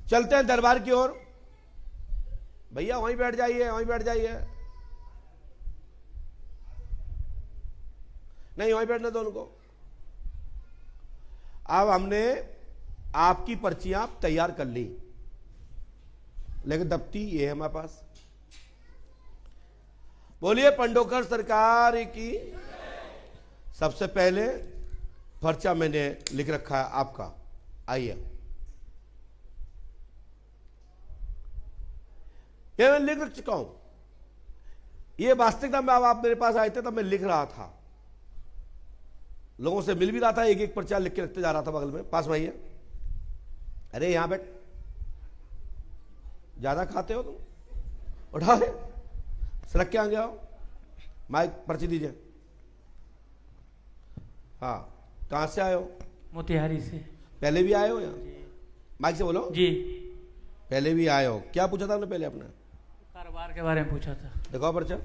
चलते हैं दरबार की ओर। भैया वहीं बैठ जाइए, वहीं बैठ जाइए। नहीं, वहीं बैठने दो उनको। अब हमने आपकी पर्चियां तैयार कर ली, लेकिन दफ्ती ये है हमारे पास। बोलिए पंडोकर सरकार की। सबसे पहले पर्चा मैंने लिख रखा है आपका, आइए। ये मैं लिख चुका हूं। ये वास्तविकता में अब आप मेरे पास आए थे तब मैं लिख रहा था, लोगों से मिल भी रहा था, एक एक पर्चा लिख के रखते जा रहा था बगल में। पास में आइए। अरे यहां बैठ, ज्यादा खाते हो तुम, उठा है सरक के आगे आओ। माइक पर्ची दीजिए। हाँ, कहां से आए हो? मोतिहारी से। पहले भी आए हो यहाँ? माइक से बोलो जी। पहले भी आए हो। क्या पूछा था आपने पहले? अपना कारोबार के बारे में पूछा था। दिखाओ पर्चा।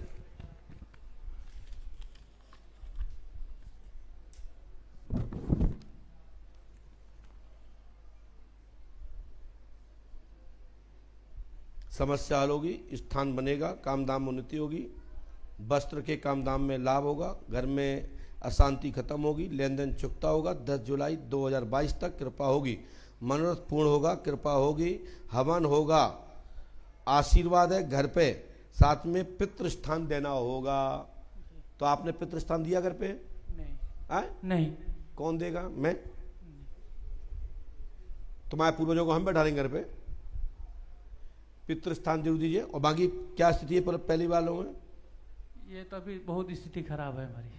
समस्या हल होगी, स्थान बनेगा, काम दाम में उन्नति होगी, वस्त्र के काम दाम में लाभ होगा, घर में अशांति खत्म होगी, लेन देन चुकता होगा, 10 जुलाई 2022 तक कृपा होगी, मनोरथ पूर्ण होगा, कृपा होगी, हवन होगा, आशीर्वाद है घर पे, साथ में पितृ स्थान देना होगा। तो आपने पितृ स्थान दिया घर पे? नहीं। आए? नहीं। कौन देगा? मैं? तुम्हारे पूर्वजों को हम बैठा लेंगे घर पे। पितृ स्थान जरूर दीजिए। और बाकी क्या स्थिति है पहली वालों में? ये तो अभी बहुत स्थिति खराब है हमारी।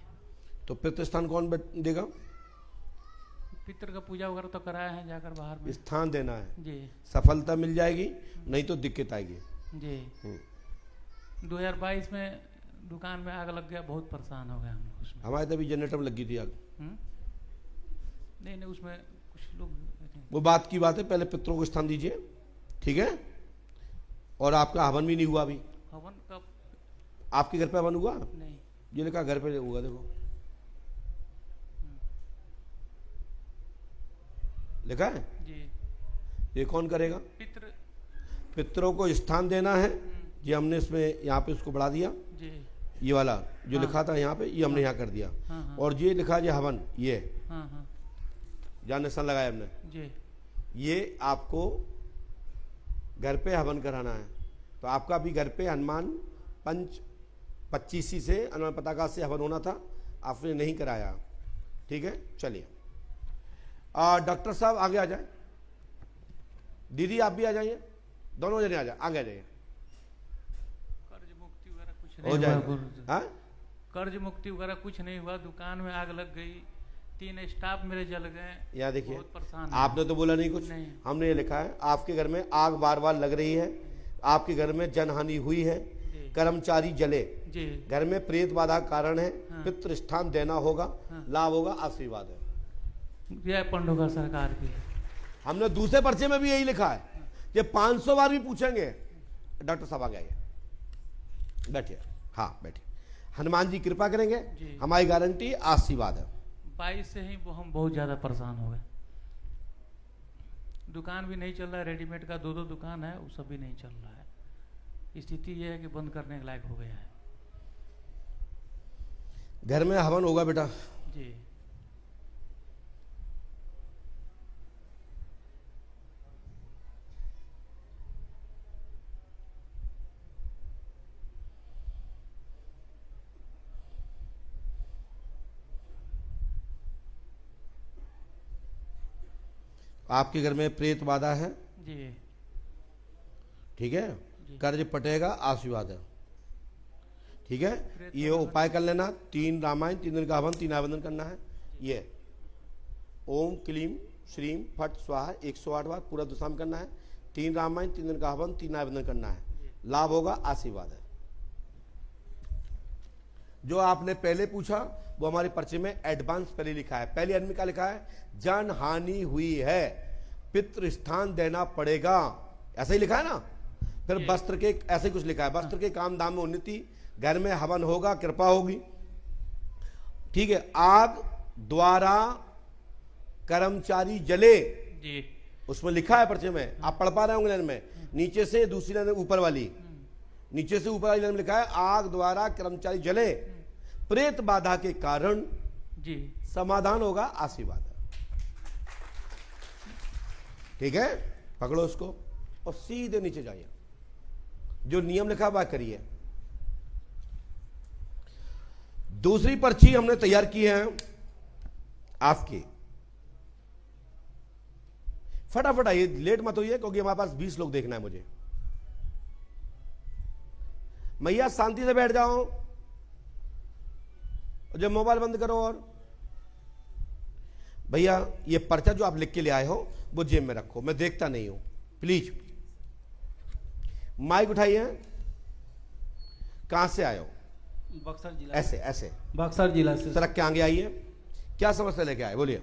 तो पितृ स्थान कौन देगा? पितृ का पूजा वगैरह तो कराया है जाकर बाहर में। स्थान देना है जी। सफलता मिल जाएगी, नहीं तो दिक्कत आएगी। जी। 2022 में दुकान में आग लग गया, बहुत परेशान हो गए हम लोग उसमें। हमारे तभी जनरेटर में लगी थी आग। नहीं, उसमें कुछ लोग। वो बात की बात है, पहले पितरों को स्थान दीजिए, ठीक है? और आपका हवन भी नहीं हुआ अभी। हवन कब? आपके घर पे हवन हुआ? नहीं। ये लिखा घर पे हुआ, देखो लिखा है जी। ये कौन करेगा? पितरों को स्थान देना है। ये हमने इसमें यहाँ पे उसको बढ़ा दिया जी। ये वाला जो हाँ। लिखा था यहाँ पे, ये हमने यहाँ कर दिया। हाँ। और ये लिखा है हवन, ये हाँ। जहाँ निशान लगाया हमने, जी। ये आपको घर पे हवन कराना है। तो आपका भी घर पे हनुमान पंच 25 से हनुमान पताका से हवन होना था, आपने नहीं कराया, ठीक है? चलिए डॉक्टर साहब आगे आ जाए। दीदी आप भी आ जाइए, दोनों जने आ जाए, आगे आ जाइए। कर्ज मुक्ति वगैरह कुछ हो नहीं जाएगा। हुआ। हाँ? कर्ज मुक्ति वगैरह कुछ नहीं हुआ, दुकान में आग लग गई, 3 स्टाफ मेरे जल गए। यहाँ देखिए, बहुत परेशान। आपने तो बोला नहीं कुछ। नहीं। हमने ये लिखा है आपके घर में आग बार बार लग रही है, आपके घर में जनहानि हुई है, कर्मचारी जले, जी। घर में प्रेत बाधा कारण है, हाँ। पितृ स्थान देना होगा, हाँ। लाभ होगा, आशीर्वाद है। जय पंडोकर सरकार की। हमने दूसरे पर्चे में भी यही लिखा है। ये 500 बार भी पूछेंगे। डॉक्टर साहब आगे आइए, बैठिए। हाँ बैठिए। हनुमान जी कृपा करेंगे, जी। हमारी गारंटी, आशीर्वाद है। 22 से ही हम बहुत ज्यादा परेशान हो गए। दुकान भी नहीं चल रहा है, रेडीमेड का 2 दुकान है, वो सब भी नहीं चल रहा है। स्थिति यह है कि बंद करने के लायक हो गया है। घर में हवन होगा बेटा। जी। आपके घर में प्रेत बाधा है, जी। ठीक है? कर्ज पटेगा, आशीर्वाद है, ठीक है? ये उपाय कर लेना। 3 रामायण, 3 दिन का हवन, 3 आवेदन करना है। ये ओम क्लीम श्रीम फट स्वाहा 108 बार पूरा दुशाम करना है। 3 रामायण, 3 दिन का हवन, 3 आवेदन करना है। लाभ होगा, आशीर्वाद है। जो आपने पहले पूछा वो हमारे पर्चे में एडवांस पहले लिखा है। पहले आदमी का लिखा है जन हानि हुई है, पितृ स्थान देना पड़ेगा, ऐसा ही लिखा है ना। फिर वस्त्र के ऐसे ही कुछ लिखा है, वस्त्र के काम दाम में उन्नति, घर में हवन होगा, कृपा होगी, ठीक है? आग द्वारा कर्मचारी जले, जी। उसमें लिखा है पर्चे में, आप पढ़ पा रहे होंगे लाइन में, नीचे से दूसरी लाइन ऊपर वाली, नीचे से ऊपर वाली लाइन में लिखा है आग द्वारा कर्मचारी जले, प्रेत बाधा के कारण जी समाधान होगा आशीर्वाद। ठीक है, पकड़ो उसको और सीधे नीचे जाइए, जो नियम लिखा वह करिए। दूसरी पर्ची हमने तैयार की है आपकी, फटाफट आइए, लेट मत होइए क्योंकि हमारे पास 20 लोग देखना है मुझे। मैया शांति से बैठ जाओ, जब मोबाइल बंद करो। और भैया ये पर्चा जो आप लिख के ले आए हो वो जेब में रखो, मैं देखता नहीं हूं, प्लीज। माइक उठाइए, कहां से आए हो? बक्सर जिला। ऐसे ऐसे बक्सर जिला से। सड़क के आगे आइए, क्या समस्या लेके आए बोलिए।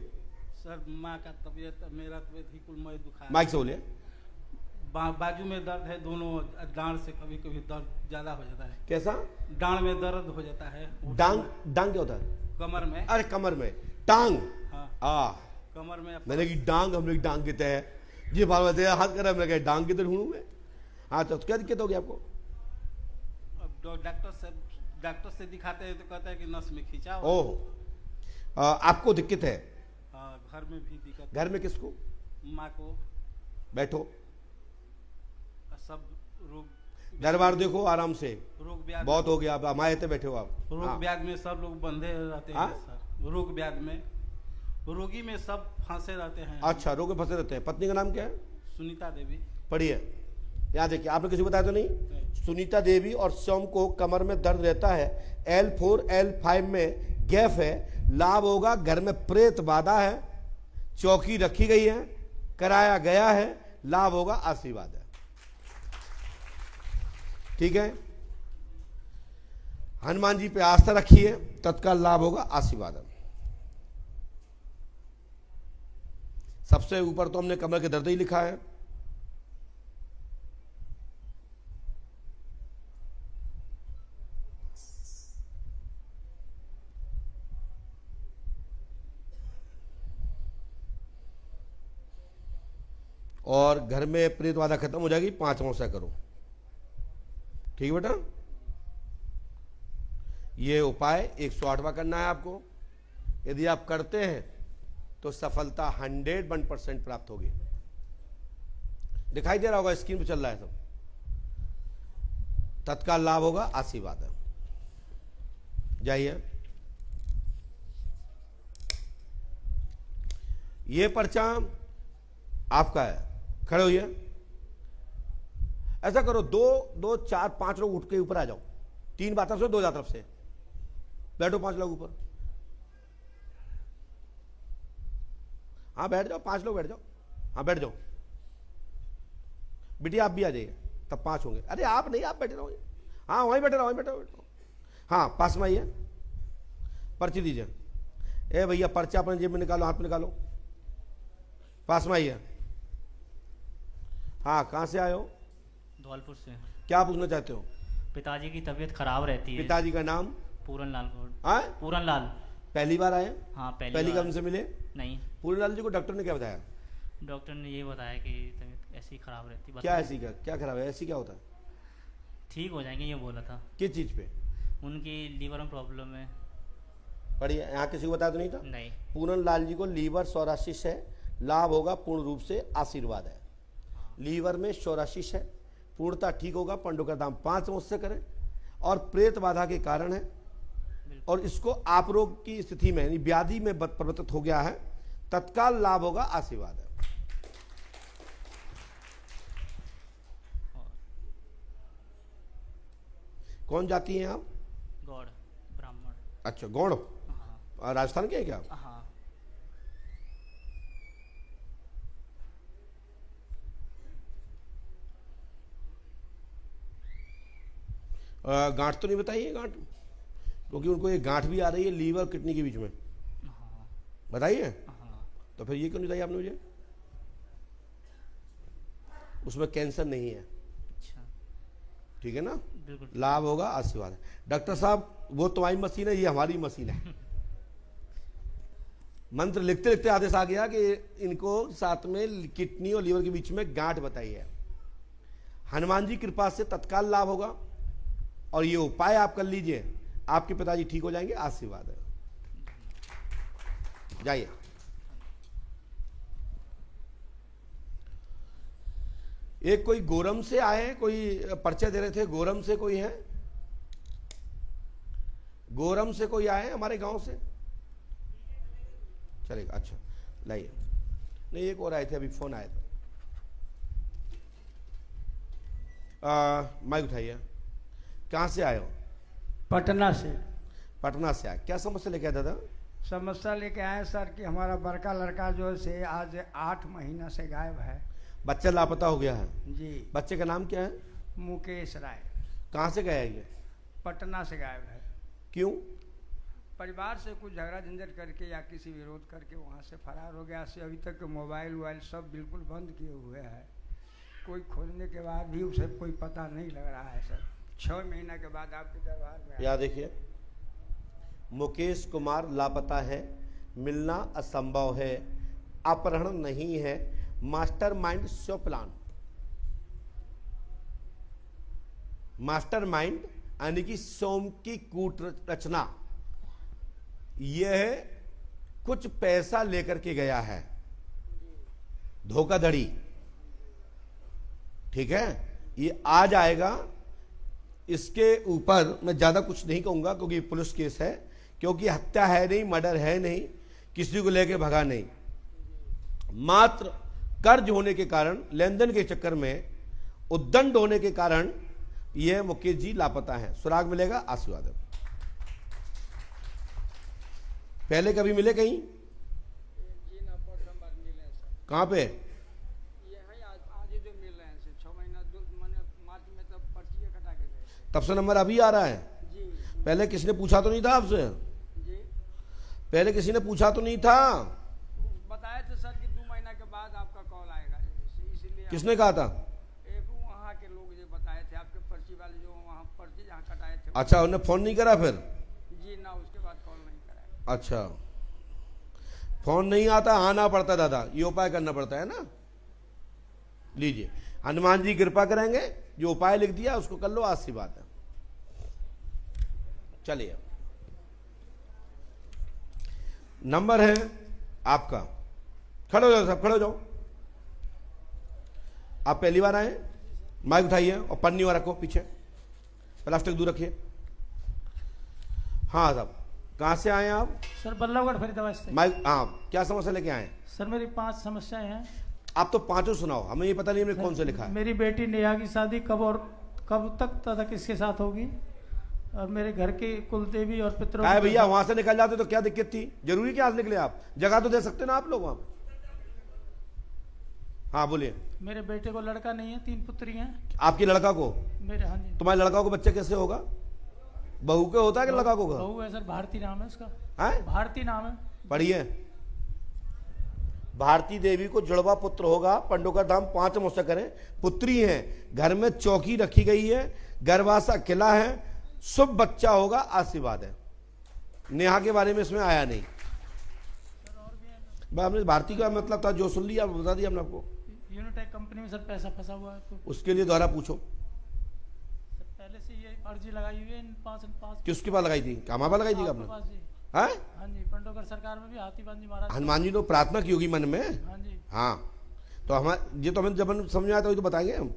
सर माँ का तबीयत, मेरा तबीयत ही कुल मैं दुखा। माइक से बोलिए। बाजू में दर्द है, दोनों डांड से कभी कभी दर्द ज्यादा हो जाता है। कैसा? डांड में दर्द हो जाता है। डांग? डांग क्या होता है? कमर में। अरे कमर में, टांग। हाँ कमर में। मैंने की डांग, हम लोग डांग कहते हैं, ये बाल बताया हाथ कर रहा है, डांग किधर ढूंढूं मैं? हाँ तो क्या दिक्कत होगी आपको? अब डॉक्टर से दिखाते हैं तो कहता है कि नस में खिंचाव। ओह, आपको दिक्कत है? घर में भी दिक्कत। घर में किसको? माँ को। बैठो, सब रोग दरबार देखो आराम से, रोग ब्याध बहुत हो गया, आप हमारे पे बैठे हो आप। रोग ब्याध में सब लोग बंधे रहते हैं सर। रोग ब्याध में, रोगी में सब फंसे रहते हैं। अच्छा, रोग में फंसे रहते हैं। पत्नी का नाम क्या है? सुनीता देवी। पढ़िए, यहाँ देखिए, आपने किसी को बताया तो नहीं? सुनीता देवी और सोम को कमर में दर्द रहता है, L4 L5 में गैप है, लाभ होगा। घर में प्रेत बाधा है, चौकी रखी गई है, कराया गया है, लाभ होगा, आशीर्वाद है। ठीक है, हनुमान जी पे आस्था रखिए, तत्काल लाभ होगा, आशीर्वाद है। सबसे ऊपर तो हमने कमर के दर्द ही लिखा है। और घर में प्रेत बाधा खत्म हो जाएगी, 5 अमावस्या करो। ठीक है बेटा, ये उपाय 108वां करना है आपको। यदि आप करते हैं तो सफलता 101% प्राप्त होगी। दिखाई दे रहा होगा, स्क्रीन पे चल रहा है सब। तत्काल लाभ होगा, आशीर्वाद है। जाइए, ये पर्चा आपका है, खड़े होइए। ऐसा करो, 2 4 5 लोग उठ के ऊपर आ जाओ। 3 बात तरफ से, 2 तरफ से बैठो। 5 लोग ऊपर, हाँ बैठ जाओ। 5 लोग बैठ जाओ, हाँ बैठ जाओ। बिटिया आप भी आ जाइए, तब 5 होंगे। अरे आप नहीं, आप बैठे रहो, हाँ वहीं बैठे रहो, वहीं बैठो। हाँ पास में आइए, पर्ची दीजिए। ए भैया पर्चा अपने जेब में निकालो, हाथ में निकालो, पास में आइए। हाँ कहाँ से आए हो? धौलपुर से। क्या पूछना चाहते हो? पिताजी की तबीयत खराब रहती है। पिताजी का नाम? पूरन लाल। हाँ पूरन लाल। पहली बार आए? हाँ पहली बार हमसे मिले? नहीं। पूरन लाल जी को डॉक्टर ने क्या बताया? डॉक्टर ने ये बताया कि तबीयत ऐसी खराब रहती है। क्या ऐसी क्या खराब है? ऐसी क्या होता है? ठीक हो जाएंगे ये बोला था। किस चीज पे? उनकी लीवर में प्रॉब्लम है। बढ़िया, यहाँ किसी को बताया तो नहीं था? नहीं। पूरन लाल जी को लीवर सोरासिस है, लाभ होगा, पूर्ण रूप से आशीर्वाद है। लीवर में सोरासिस है, पूर्णता ठीक होगा, पंडों का दाम 5 मुझसे करें, और प्रेत बाधा के कारण है, और इसको आप रोग की स्थिति में यानी व्याधि में परिवर्तित हो गया है, तत्काल लाभ होगा, आशीर्वाद है। कौन जाती हैं आप? गौड़ ब्राह्मण। अच्छा गौड़, हाँ। राजस्थान के हैं क्या? हाँ। गांठ तो नहीं बताइए, गांठ, क्योंकि उनको ये गांठ भी आ रही है लीवर किडनी के बीच में। हाँ। बताइए। हाँ। तो फिर ये क्यों नहीं बताइए आपने मुझे? उसमें कैंसर नहीं है। अच्छा ठीक है ना? बिल्कुल। लाभ होगा, आशीर्वाद है। डॉक्टर साहब वो तुम्हारी मशीन है, ये हमारी मशीन है। मंत्र लिखते लिखते आदेश आ गया कि इनको साथ में किडनी और लीवर के बीच में गांठ बताई है। हनुमान जी कृपा से तत्काल लाभ होगा और ये उपाय आप कर लीजिए, आपके पिताजी ठीक हो जाएंगे। आशीर्वाद है, जाइए। एक कोई गोरम से आए, कोई परिचय दे रहे थे, गोरम से कोई है? गोरम से कोई आए हमारे गांव से? चलेगा, अच्छा लाइए। नहीं, एक और आए थे, अभी फोन आया था। माइक उठाइए। कहाँ से आए हो? पटना से। पटना से आए, क्या समस्या लेके आए दादा? समस्या लेके आए सर कि हमारा बड़का लड़का जो है से आज 8 महीना से गायब है। बच्चा लापता हो गया है जी। बच्चे का नाम क्या है? मुकेश राय। कहाँ से गया है ये? पटना से गायब है। क्यों? परिवार से कुछ झगड़ा झंझट करके या किसी विरोध करके वहाँ से फरार हो गया। से अभी तक मोबाइल वोबाइल सब बिल्कुल बंद किए हुए हैं। कोई खोजने के बाद भी उसे कोई पता नहीं लग रहा है सर। 6 महीना के बाद आपके दरबार में याद देखिए, मुकेश कुमार लापता है, मिलना असंभव है, अपहरण नहीं है, मास्टरमाइंड स्व प्लान। मास्टरमाइंड यानी कि सोम की कूट रचना। यह कुछ पैसा लेकर के गया है, धोखाधड़ी, ठीक है। ये आ जाएगा। इसके ऊपर मैं ज्यादा कुछ नहीं कहूंगा क्योंकि पुलिस केस है, क्योंकि हत्या है नहीं, मर्डर है नहीं, किसी को लेके भगा नहीं, मात्र कर्ज होने के कारण, लेन देन के चक्कर में उद्दंड होने के कारण यह मुकेश जी लापता है। सुराग मिलेगा, आशीर्वाद है। पहले कभी मिले कहीं? कहां पे? तब से नंबर अभी आ रहा है? पहले किसी ने पूछा तो नहीं था आपसे? पहले किसी ने पूछा तो नहीं था? बताया था सर कि 2 महीना के बाद आपका कॉल आएगा, इसलिए। किसने कहा था? एक वहाँ के लोग जो बताए थे, आपके पर्ची वाले जो वहाँ पर्ची जहाँ कटाए थे। अच्छा, उन्होंने फोन नहीं करा फिर? जी ना, उसके बाद कॉल नहीं करा। अच्छा, फोन नहीं आता, आना पड़ता दादा, ये उपाय करना पड़ता है ना। लीजिए, हनुमान जी कृपा करेंगे, जो उपाय लिख दिया उसको कर लो, आशीर्वाद है। चलिए, नंबर है आपका। खड़े हो जाओ सब, खड़े हो जाओ। आप पहली बार आए? माइक उठाइए और पन्नी और रखो पीछे, प्लास्टिक दूर रखिए। हाँ साहब, कहाँ से आए आप? सर बल्लभगढ़ फरीदाबाद से। माइक, हाँ, क्या समस्या लेके आए? सर मेरी 5 समस्याएं हैं। आप तो पांचों सुनाओ, हमें ये पता नहीं हमने कौन से लिखा है। मेरी बेटी नेहा की शादी कब और कब तक किसके साथ होगी, और मेरे घर के कुल देवी और पितरों। है भैया, वहां से निकल जाते तो क्या दिक्कत थी? जरूरी क्या आज निकले आप? जगह तो दे सकते ना आप लोग वहां। हाँ बोलिए। मेरे बेटे को लड़का नहीं है, 3 पुत्री हैं। आपकी लड़का को? मेरे, हाँ जी। तुम्हारे लड़का को बच्चा कैसे होगा? बहू के होता है कि लड़का को? बहू है सर, भारती नाम है उसका। है? भारती नाम है। पढ़िए। भारती देवी को जुड़वा पुत्र होगा, पंडों का धाम 5 मुझसे करें। पुत्री है, घर में चौकी रखी गई है, गर्भाशय किला है, शुभ बच्चा होगा, आशीर्वाद है। नेहा के बारे में इसमें आया नहीं। हमने भारती का मतलब था, जो सुन लिया बता दिया हमने आपको। यूनिटेक कंपनी में सर पैसा फंसा हुआ है, तो उसके लिए दोबारा पूछो। सर पहले से ये अर्जी लगाई हुई है इन 5 किसके पास लगाई थी? कहाँ पर लगाई थी आपने? पास जी। हाँ, हाँ जी, पंडोकर सरकार में भी हाथीबान जी महाराज। हनुमान जी ने प्रार्थना की होगी मन में। हाँ जी। हाँ, तो हमारे ये तो हमें जब समझ में आया तो वही तो बताएंगे हम।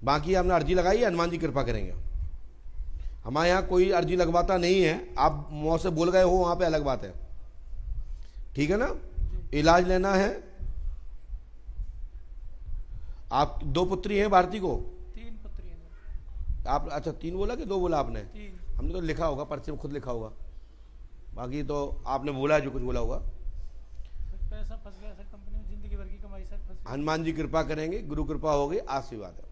बाकी हमने अर्जी लगाई है, हनुमान जी कृपा करेंगे। हमारे यहाँ कोई अर्जी लगवाता नहीं है, आप मुँह से बोल गए हो वहां पे अलग बात है, ठीक है ना। इलाज लेना है। आप 2 पुत्री हैं भारती को? 3 पुत्री हैं। आप अच्छा 3 बोला कि 2 बोला आपने? 3। हमने तो लिखा होगा, पर्चे में खुद लिखा होगा, बाकी तो आपने बोला जो कुछ बोला होगा। सर पैसा फंस गया सर कंपनी में, जिंदगी भर की कमाई सर फंस गई। हनुमान जी कृपा करेंगे, गुरु कृपा होगी, आशीर्वाद है,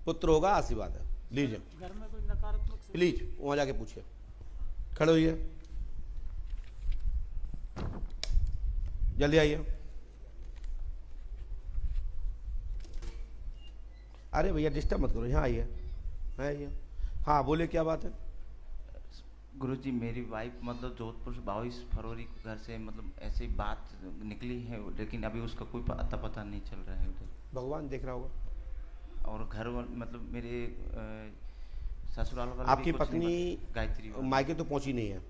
पुत्र होगा, आशीर्वाद है। लीजिए, घर में कोई नकारात्मक प्लीज वहां जाके पूछिए। खड़े होइए, जल्दी आइए। अरे भैया डिस्टर्ब मत करो, यहाँ आइए। आइए। हाँ बोले, क्या बात है? गुरुजी मेरी वाइफ मतलब जोधपुर से 22 फरवरी को घर से मतलब ऐसी बात निकली है, लेकिन अभी उसका कोई अता पता नहीं चल रहा है उधर। भगवान देख रहा होगा। और घर मतलब मेरे ससुराल वाले आपकी भी कुछ नहीं पत्नी बताते। गायत्री वाले। मायके तो पहुंची नहीं है,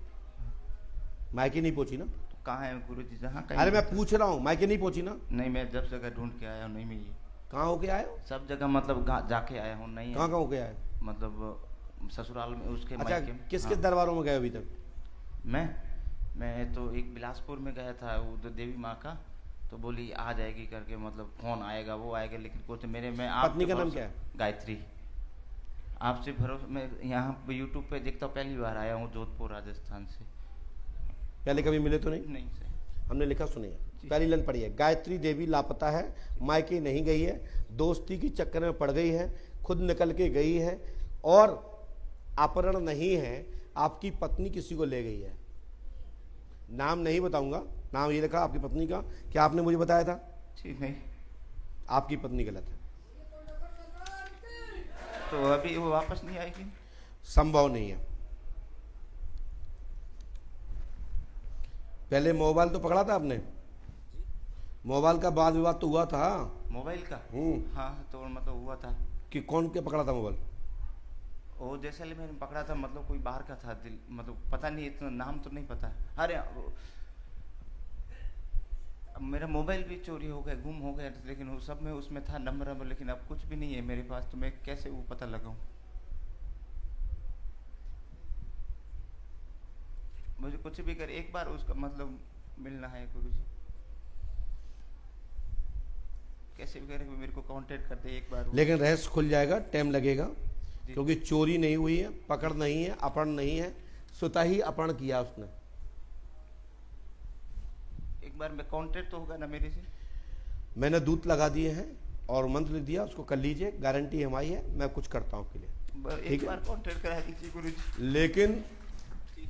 मायके नहीं पहुंची ना? तो कहाँ है गुरुजी? जहाँ अरे मैं पूछ रहा हूँ, मायके नहीं पहुंची ना? नहीं, मैं जब जगह ढूंढ के आया हूँ नहीं मिली। कहाँ होके आए हो? सब जगह मतलब जाके आया हूँ, नहीं कहाँ होके आए? मतलब ससुराल में उसके अच्छा, मायके में। किस हाँ। किस दरबारों में गए अभी तक? मैं तो एक बिलासपुर में गया था, वो तो देवी माँ का, तो बोली आ जाएगी करके, मतलब फोन आएगा वो आएगा, लेकिन कुछ मेरे में आप पत्नी का नाम क्या है? गायत्री। आपसे भरोसा, मैं यहाँ यूट्यूब पे देखता हूँ, पहली बार आया हूँ जोधपुर राजस्थान से। पहले कभी मिले तो नहीं? नहीं सर। हमने लिखा सुनिए, पहली लाइन पढ़िए। गायत्री देवी लापता है, मायके नहीं गई है, दोस्ती की चक्कर में पड़ गई है, खुद निकल के गई है, और अपहरण नहीं है, आपकी पत्नी किसी को ले गई है। नाम नहीं बताऊंगा, नाम ये लिखा आपकी पत्नी का। क्या आपने मुझे बताया था? जी नहीं। आपकी पत्नी गलत है। तो अभी वो वापस नहीं आएगी? संभव नहीं है। पहले मोबाइल तो पकड़ा था आपने? मोबाइल का वाद विवाद तो हुआ था। मोबाइल का? हाँ, तो मतलब हुआ था। कि कौन के पकड़ा था मोबाइल? वो जैसलमेर में पकड़ा था, मतलब कोई बाहर का था, मतलब पता नहीं, इतना नाम तो नहीं पता। अरे अब मेरा मोबाइल भी चोरी हो गया, गुम हो गया, लेकिन वो सब में उसमें था नंबर, लेकिन अब कुछ भी नहीं है मेरे पास, तो मैं कैसे वो पता लगाऊं? मुझे कुछ भी कर, एक बार उसका मतलब मिलना है गुरुजी, कैसे भी करके मेरे को कांटेक्ट कर दे एक बार। लेकिन रहस्य खुल जाएगा, टाइम लगेगा, क्योंकि चोरी नहीं हुई है, पकड़ नहीं है, अपहरण नहीं है, स्वतः ही अपहरण किया उसने। एक बार में कांटेक्ट तो होगा ना मेरे से? मैंने दूत लगा दिए हैं और मंत्र लिख दिया, उसको कर लीजिए, गारंटी हमारी है, मैं कुछ करता हूँ आपके लिए। एक बार कांटेक्ट करा दीजिए गुरुजी। लेकिन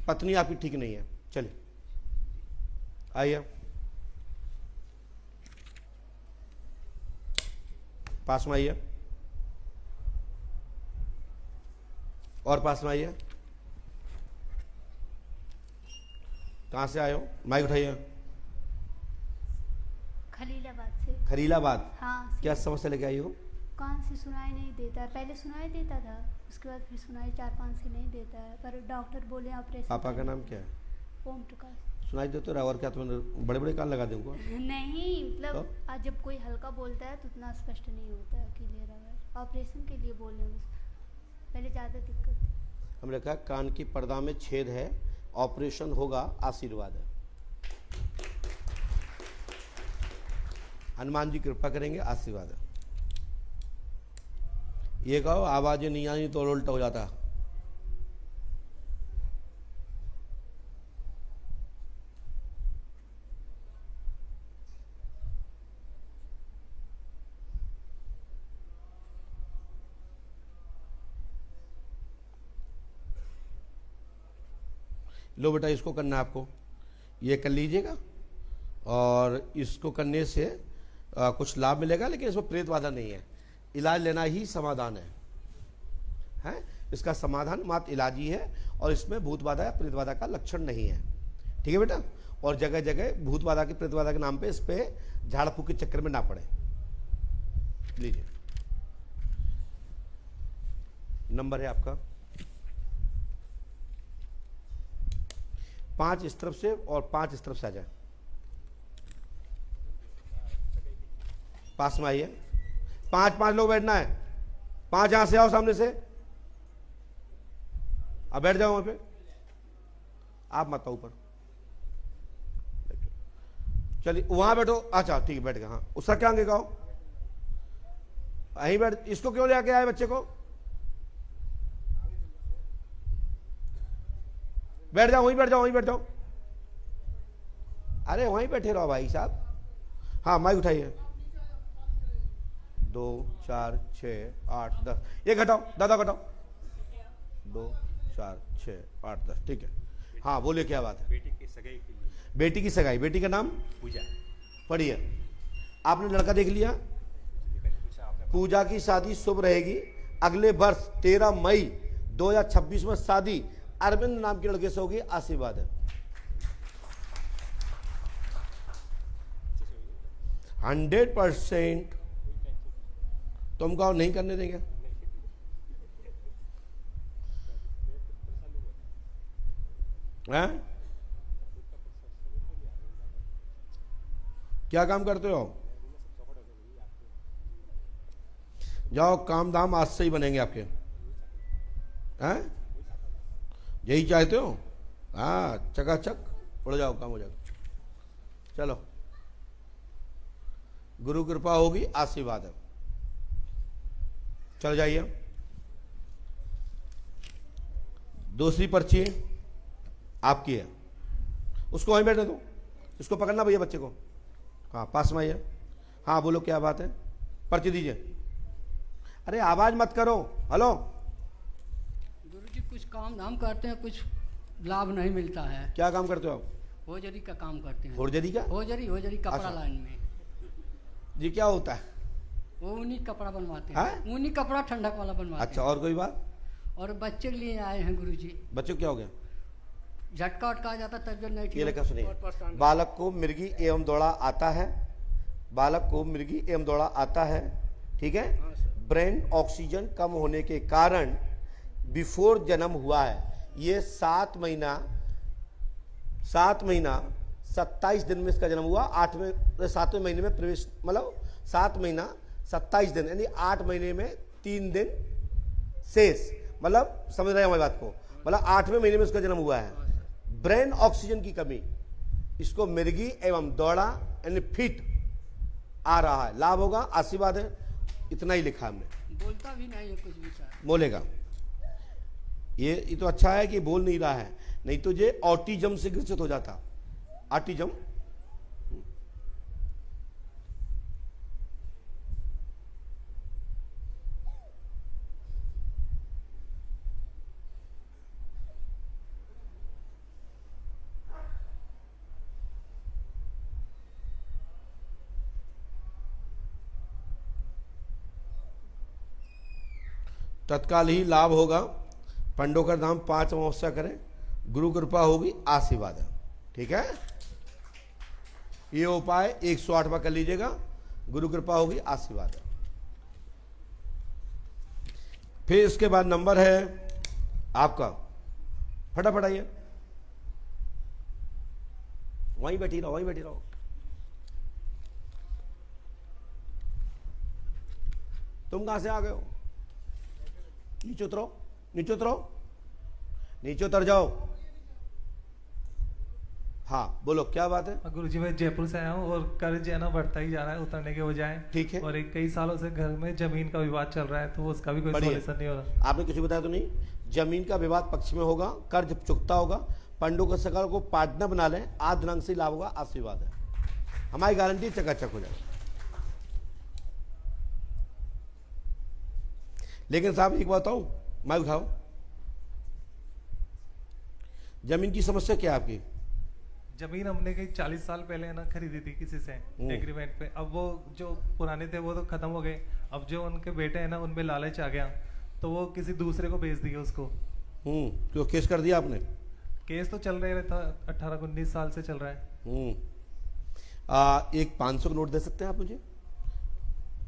पत्नी आपकी ठीक नहीं है। चलिए आइए, पास में आइए, और पास में आइए। कहाँ से आए हो? माइक उठाइए। खलीलाबाद से। खलीलाबाद? हाँ। क्या समस्या लेके आई हो? कान से सुनाई नहीं देता है, पहले सुनाई देता था, उसके बाद फिर सुनाई 4-5 से नहीं देता है, पर डॉक्टर बोले ऑपरेशन। पापा का नाम क्या है? ओम प्रकाश। सुनाई देते रहा, और क्या तुम्हें बड़े बड़े कान लगा दूंगा? नहीं, मतलब आज जब कोई हल्का बोलता है तो उतना स्पष्ट नहीं होता है, क्लियर आवाज। ऑपरेशन के लिए बोले हैं, पहले ज़्यादा दिक्कत थी। हमने कहा कान की पर्दा में छेद है, ऑपरेशन होगा, आशीर्वाद है। हनुमान जी कृपा करेंगे, आशीर्वाद है। ये कहो आवाजें नहीं आनी तो उल्टा हो जाता। लो बेटा, इसको करना है आपको, ये कर लीजिएगा, और इसको करने से कुछ लाभ मिलेगा, लेकिन इसमें प्रेत बाधा नहीं है। इलाज लेना ही समाधान है? इसका समाधान मात्र इलाज ही है, और इसमें भूत बाधा या प्रेत बाधा का लक्षण नहीं है। ठीक है बेटा? और जगह जगह भूत बाधा की, प्रेत बाधा के नाम पे इस पे झाड़ फूक के चक्कर में ना पड़े। लीजिए, नंबर है आपका 5 इस तरफ से और 5 इस तरफ से आ जाए। पास में आइए। 5 लोग बैठना है। 5 यहां से आओ, सामने से अब बैठ जाओ वहां पे। आप मत आओ ऊपर, चलिए वहां बैठो। अच्छा ठीक है, बैठ गए। हाँ, उसका क्या आगे गाओ, यहीं बैठ। इसको क्यों लेके आए बच्चे को? बैठ जाओ, वहीं बैठ जाओ, वहीं बैठ जाओ। अरे वहीं बैठे रहो भाई साहब। हाँ, माइक उठाइए। 2 4 6 8 10, ये घटाओ, दादा घटाओ। 2 4 6 8 10, ठीक है। हाँ बोले, क्या बात है? बेटी की सगाई के लिए। बेटी की सगाई, बेटी का नाम पूजा। पढ़िए। आपने लड़का देख लिया? पूजा की शादी शुभ रहेगी। अगले वर्ष 13 मई 2026 में शादी अरविंद नाम के लड़के से होगी, आशीर्वाद है। 100% तुम कहो नहीं करने देंगे। हैं? क्या काम करते हो? जाओ, काम धाम आज से ही बनेंगे आपके। हैं? यही चाहते हो? हाँ, चकाचक उड़ जाओ, काम हो जाएगा। चलो, गुरु कृपा होगी, आशीर्वाद है। चल जाइए। दूसरी पर्ची आपकी है, उसको वहीं बैठने दो। इसको पकड़ना भैया, बच्चे को। हाँ, पास में आइए। हाँ, बोलो क्या बात है, पर्ची दीजिए। अरे आवाज मत करो। हेलो गुरुजी, कुछ काम धाम करते हैं, कुछ लाभ नहीं मिलता है। क्या काम करते हो आप? होजरी का काम करते हैं। होजरी का? होजरी कपड़ा अच्छा। लाइन में। जी, क्या होता है? वो ऊनी कपड़ा बनवाते हाँ? हैं। ऊनी कपड़ा ठंडक वाला बनवाते अच्छा, हैं। और कोई बात? और बच्चे के लिए आए हैं गुरुजी। बच्चों को क्या हो गया? झटका उटका आ जाता, तबियत नहीं ये ठीक लेकर होती, सुनिए। बहुत परेशान। बालक को मिर्गी एवं दौड़ा आता है। बालक को मिर्गी एवं दौड़ा आता है, ठीक है। हाँ सर। ब्रेन ऑक्सीजन कम होने के कारण बिफोर जन्म हुआ है। ये 7 महीना 27 दिन में इसका जन्म हुआ। 7वें महीने में प्रवेश, मतलब 7 महीना 27 दिन, यानी 8 महीने में 3 दिन शेष, मतलब समझ रहे हैं हमारी बात को, मतलब 8वें महीने में इसका जन्म हुआ है। ब्रेन ऑक्सीजन की कमी, इसको मिर्गी एवं दौड़ा यानी फिट आ रहा है। लाभ होगा, आशीर्वाद है। इतना ही लिखा हमने। बोलता भी नहीं है कुछ भी सर। बोलेगा। ये तो अच्छा है कि बोल नहीं रहा है, नहीं तो ये ऑटिज्म से ग्रसित हो जाता। ऑटिज्म। तत्काल ही लाभ होगा। पंडोकर धाम 5 अमावस्या करें, गुरु कृपा होगी, आशीर्वाद है। ठीक है, ये उपाय 108 बार कर लीजिएगा, गुरु कृपा होगी, आशीर्वाद है। फिर इसके बाद नंबर है आपका, फटाफट आइए। वहीं बैठी रहो, वहीं बैठी रहो। तुम कहां से आ गए हो? नीचे उतरो, नीचे उतरो, नीचे उतर जाओ। हाँ, बोलो क्या बात है? गुरुजी, मैं जयपुर से आया हूँ और कर्ज जो है ना बढ़ता ही जा रहा है, उतरने के बजाय। ठीक है। और एक कई सालों से घर में जमीन का विवाद चल रहा है, तो उसका भी कोई सॉल्यूशन नहीं हो रहा। आपने कुछ बताया तो नहीं। जमीन का विवाद पक्ष में होगा, कर्ज चुकता होगा। पंडों के सकाल को पार्टनर बना लें, आज दिनांक से लाभ होगा, आशीर्वाद है। हमारी गारंटी चकाचक हो जाए। लेकिन साहब एक बात बताऊं, मैं उठाओ, जमीन की समस्या क्या है आपकी? जमीन हमने कई 40 साल पहले ना खरीदी थी किसी से एग्रीमेंट पे। अब वो जो पुराने थे वो तो खत्म हो गए। अब जो उनके बेटे हैं ना, उनमें लालच आ गया, तो वो किसी दूसरे को बेच दिया उसको। तो केस कर दिया आपने? केस तो चल रहा था, 18-19 साल से चल रहा है। एक 500 का नोट दे सकते हैं आप मुझे?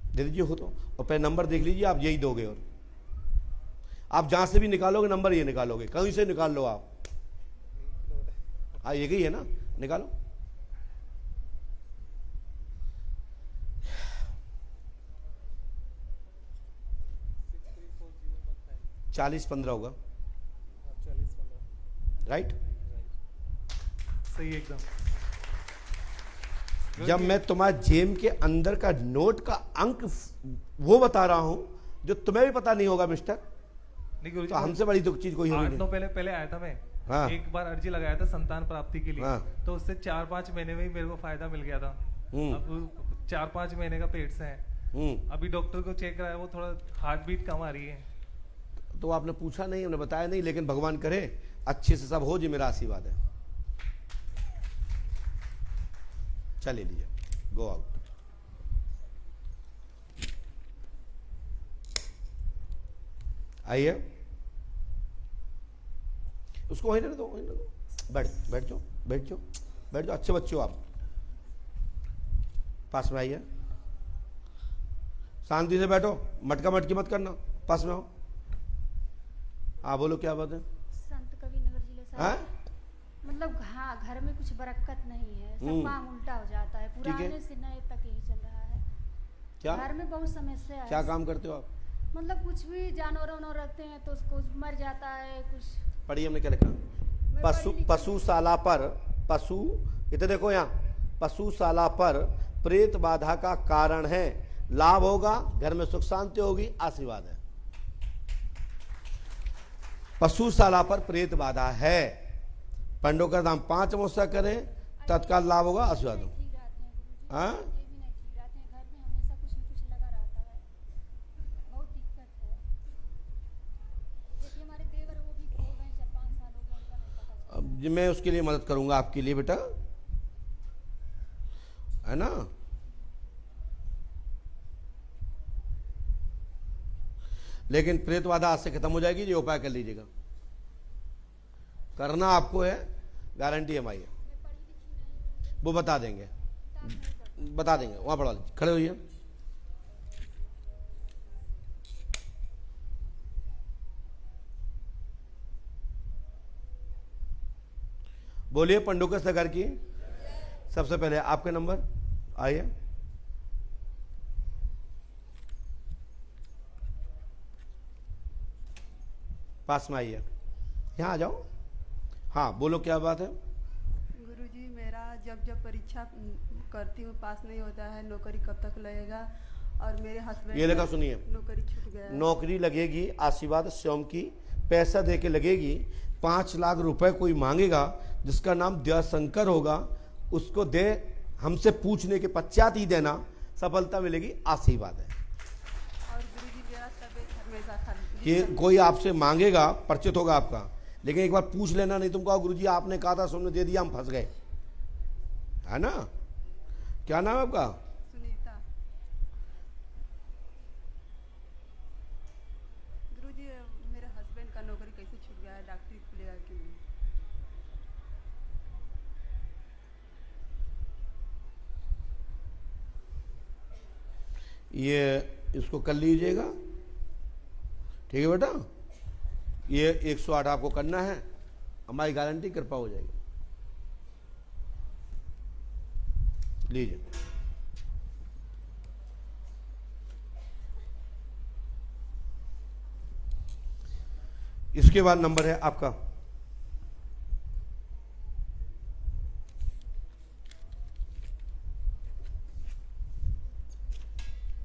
दे दीजिए हो तो। और पहले नंबर देख लीजिए, आप यही दोगे। और आप जहां से भी निकालोगे नंबर ये निकालोगे, कहीं से निकाल लो आप। हाँ, ये ही है ना, निकालो। चालीस 15 होगा, राइट? सही एकदम। जब मैं तुम्हारे जेब के अंदर का नोट का अंक वो बता रहा हूं जो तुम्हें भी पता नहीं होगा मिस्टर, नहीं गुरुजी, तो हमसे बड़ी तो चीज कोई होगी 8-9 पहले आया था मैं। हाँ। एक बार अर्जी लगाया था संतान प्राप्ति के लिए। हाँ। तो उससे 4-5 महीने में ही मेरे को फायदा मिल गया था। अब 4-5 महीने का पेट से है। अभी डॉक्टर को चेक कराया, वो थोड़ा हार्ट बीट कम आ रही है। तो आपने पूछा नहीं, हमने बताया नहीं, लेकिन भगवान करे अच्छे से सब हो, जी मेरा आशीर्वाद है। चले लीजिए, गो आउट। आइए, उसको वहीं रहने दो, वहीं रहने दो। बैठ बैठ जाओ, बैठ जाओ, बैठ जाओ, अच्छे बच्चे हो आप। पास में आइए, शांति से बैठो, मटका मटकी मत करना, पास में आओ। हाँ बोलो, क्या बात है? संत कबीरनगर जिले से हाँ? मतलब हाँ, घर में कुछ बरकत नहीं है, सब काम उल्टा हो जाता है, पुराने से नए तक यही चल रहा है। क्या घर में बहुत समस्या है। क्या काम करते हो आप? मतलब कुछ भी जानवर वानवर रखते हैं तो उसको मर जाता है कुछ। पढ़िए, हमने क्या लिखा? मैं पशु पढ़ी लिखी पशुशाला पर पशु, इधर देखो यहाँ, पशुशाला पर प्रेत बाधा का कारण है, लाभ होगा, घर में सुख शांति होगी, आशीर्वाद है। पशुशाला पर प्रेत बाधा है, पंडों का दाम 5 अमावस्या करें, तत्काल लाभ होगा, आशीर्वाद हो। ठीक रहते हैं गुरुजी, हाँ? ये भी नहीं ठीक रहते हैं, घर में हमेशा कुछ न कुछ लगा रहता है, बहुत दिक्कत है। देखिए हमारे देवर वो भी खो गए, 4-5 साल हो गए, उनका नहीं पता चला। अब मैं उसके लिए मदद करूंगा आपके लिए बेटा, है ना। लेकिन प्रेत बाधा आज से खत्म हो जाएगी, ये उपाय कर लीजिएगा, करना आपको है, गारंटी है हमारी। वो बता देंगे, बता देंगे, वहां पढ़ा लीजिए, खड़े होइए। बोलिए पंडुकस नगर की। सबसे पहले आपके नंबर आइए, पास में आइए, यहाँ आ जाओ। हाँ बोलो, क्या बात है? गुरुजी, मेरा जब परीक्षा करती हूँ पास नहीं होता है, नौकरी कब तक लगेगा? और मेरे हस्बैंड ये लगा, सुनिए, नौकरी छूट गया। नौकरी लगेगी, आशीर्वाद स्वयं की, पैसा दे के लगेगी। 5 लाख रुपए कोई मांगेगा, जिसका नाम दयाशंकर होगा, उसको दे, हमसे पूछने के पश्चात ही देना, सफलता मिलेगी, आशीर्वाद है। और गुरुजी मेरा तबीयत हमेशा खराब, कि कोई आपसे मांगेगा, परिचित होगा आपका, लेकिन एक बार पूछ लेना, नहीं तुम कहो गुरुजी आपने कहा था, तुमने दे दिया, हम फंस गए, है ना। क्या नाम है आपका? सुनीता। गुरुजी मेरे हस्बैंड का नौकरी कैसे छूट गया है, डॉक्टरी खुलेगा कि नहीं? ये इसको कर लीजिएगा, ठीक है बेटा। ये 108 आपको करना है, हमारी गारंटी, कृपा हो जाएगी। लीजिए, इसके बाद नंबर है आपका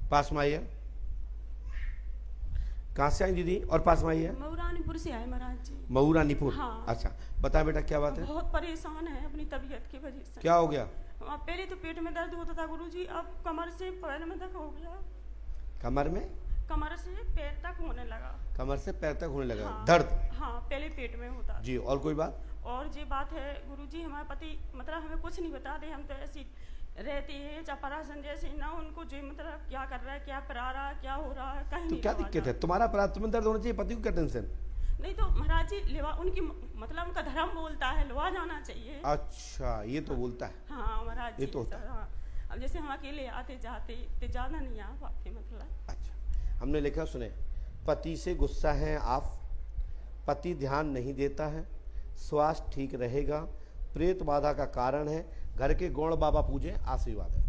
पास में आइए। कहाँ से आई दीदी? और पास में आइए। मऊरानीपुर से आए महाराज जी। मऊरानीपुर? हाँ। अच्छा, बताए बेटा क्या बात है? बहुत परेशान है अपनी तबीयत की वजह से। क्या हो गया? पहले तो पेट में दर्द होता था गुरुजी, अब कमर से पैर में तक हो गया। कमर में? कमर से पैर तक होने लगा। कमर से पैर तक होने लगा? हाँ, दर्द? हाँ, पहले पेट में होता जी। और कोई बात? और ये बात है गुरुजी, हमारे पति मतलब हमें कुछ नहीं बता रहे, हम तो ऐसी रहती है चपरासन जैसे ना, उनको जो मतलब क्या कर रहा है, क्या पिला रहा है, क्या हो रहा है, कहीं तो क्या दिक्कत है? तुम्हारा अपराध, तुम्हें दर्द होना चाहिए, पति को क्या टेंशन? नहीं तो महाराज जी लिवा उनकी मतलब उनका धर्म बोलता है लिवा जाना चाहिए। अच्छा, ये तो बोलता है। हाँ महाराज जी, ये तो होता है। हाँ। अब जैसे हम अकेले आते जाते तो ज्यादा नहीं आ पाते मतलब। अच्छा, हमने लिखा, सुने, पति से गुस्सा है आप, पति ध्यान नहीं देता है, स्वास्थ्य ठीक रहेगा, प्रेत बाधा का कारण है, घर के गौण बाबा पूजे, आशीर्वाद है।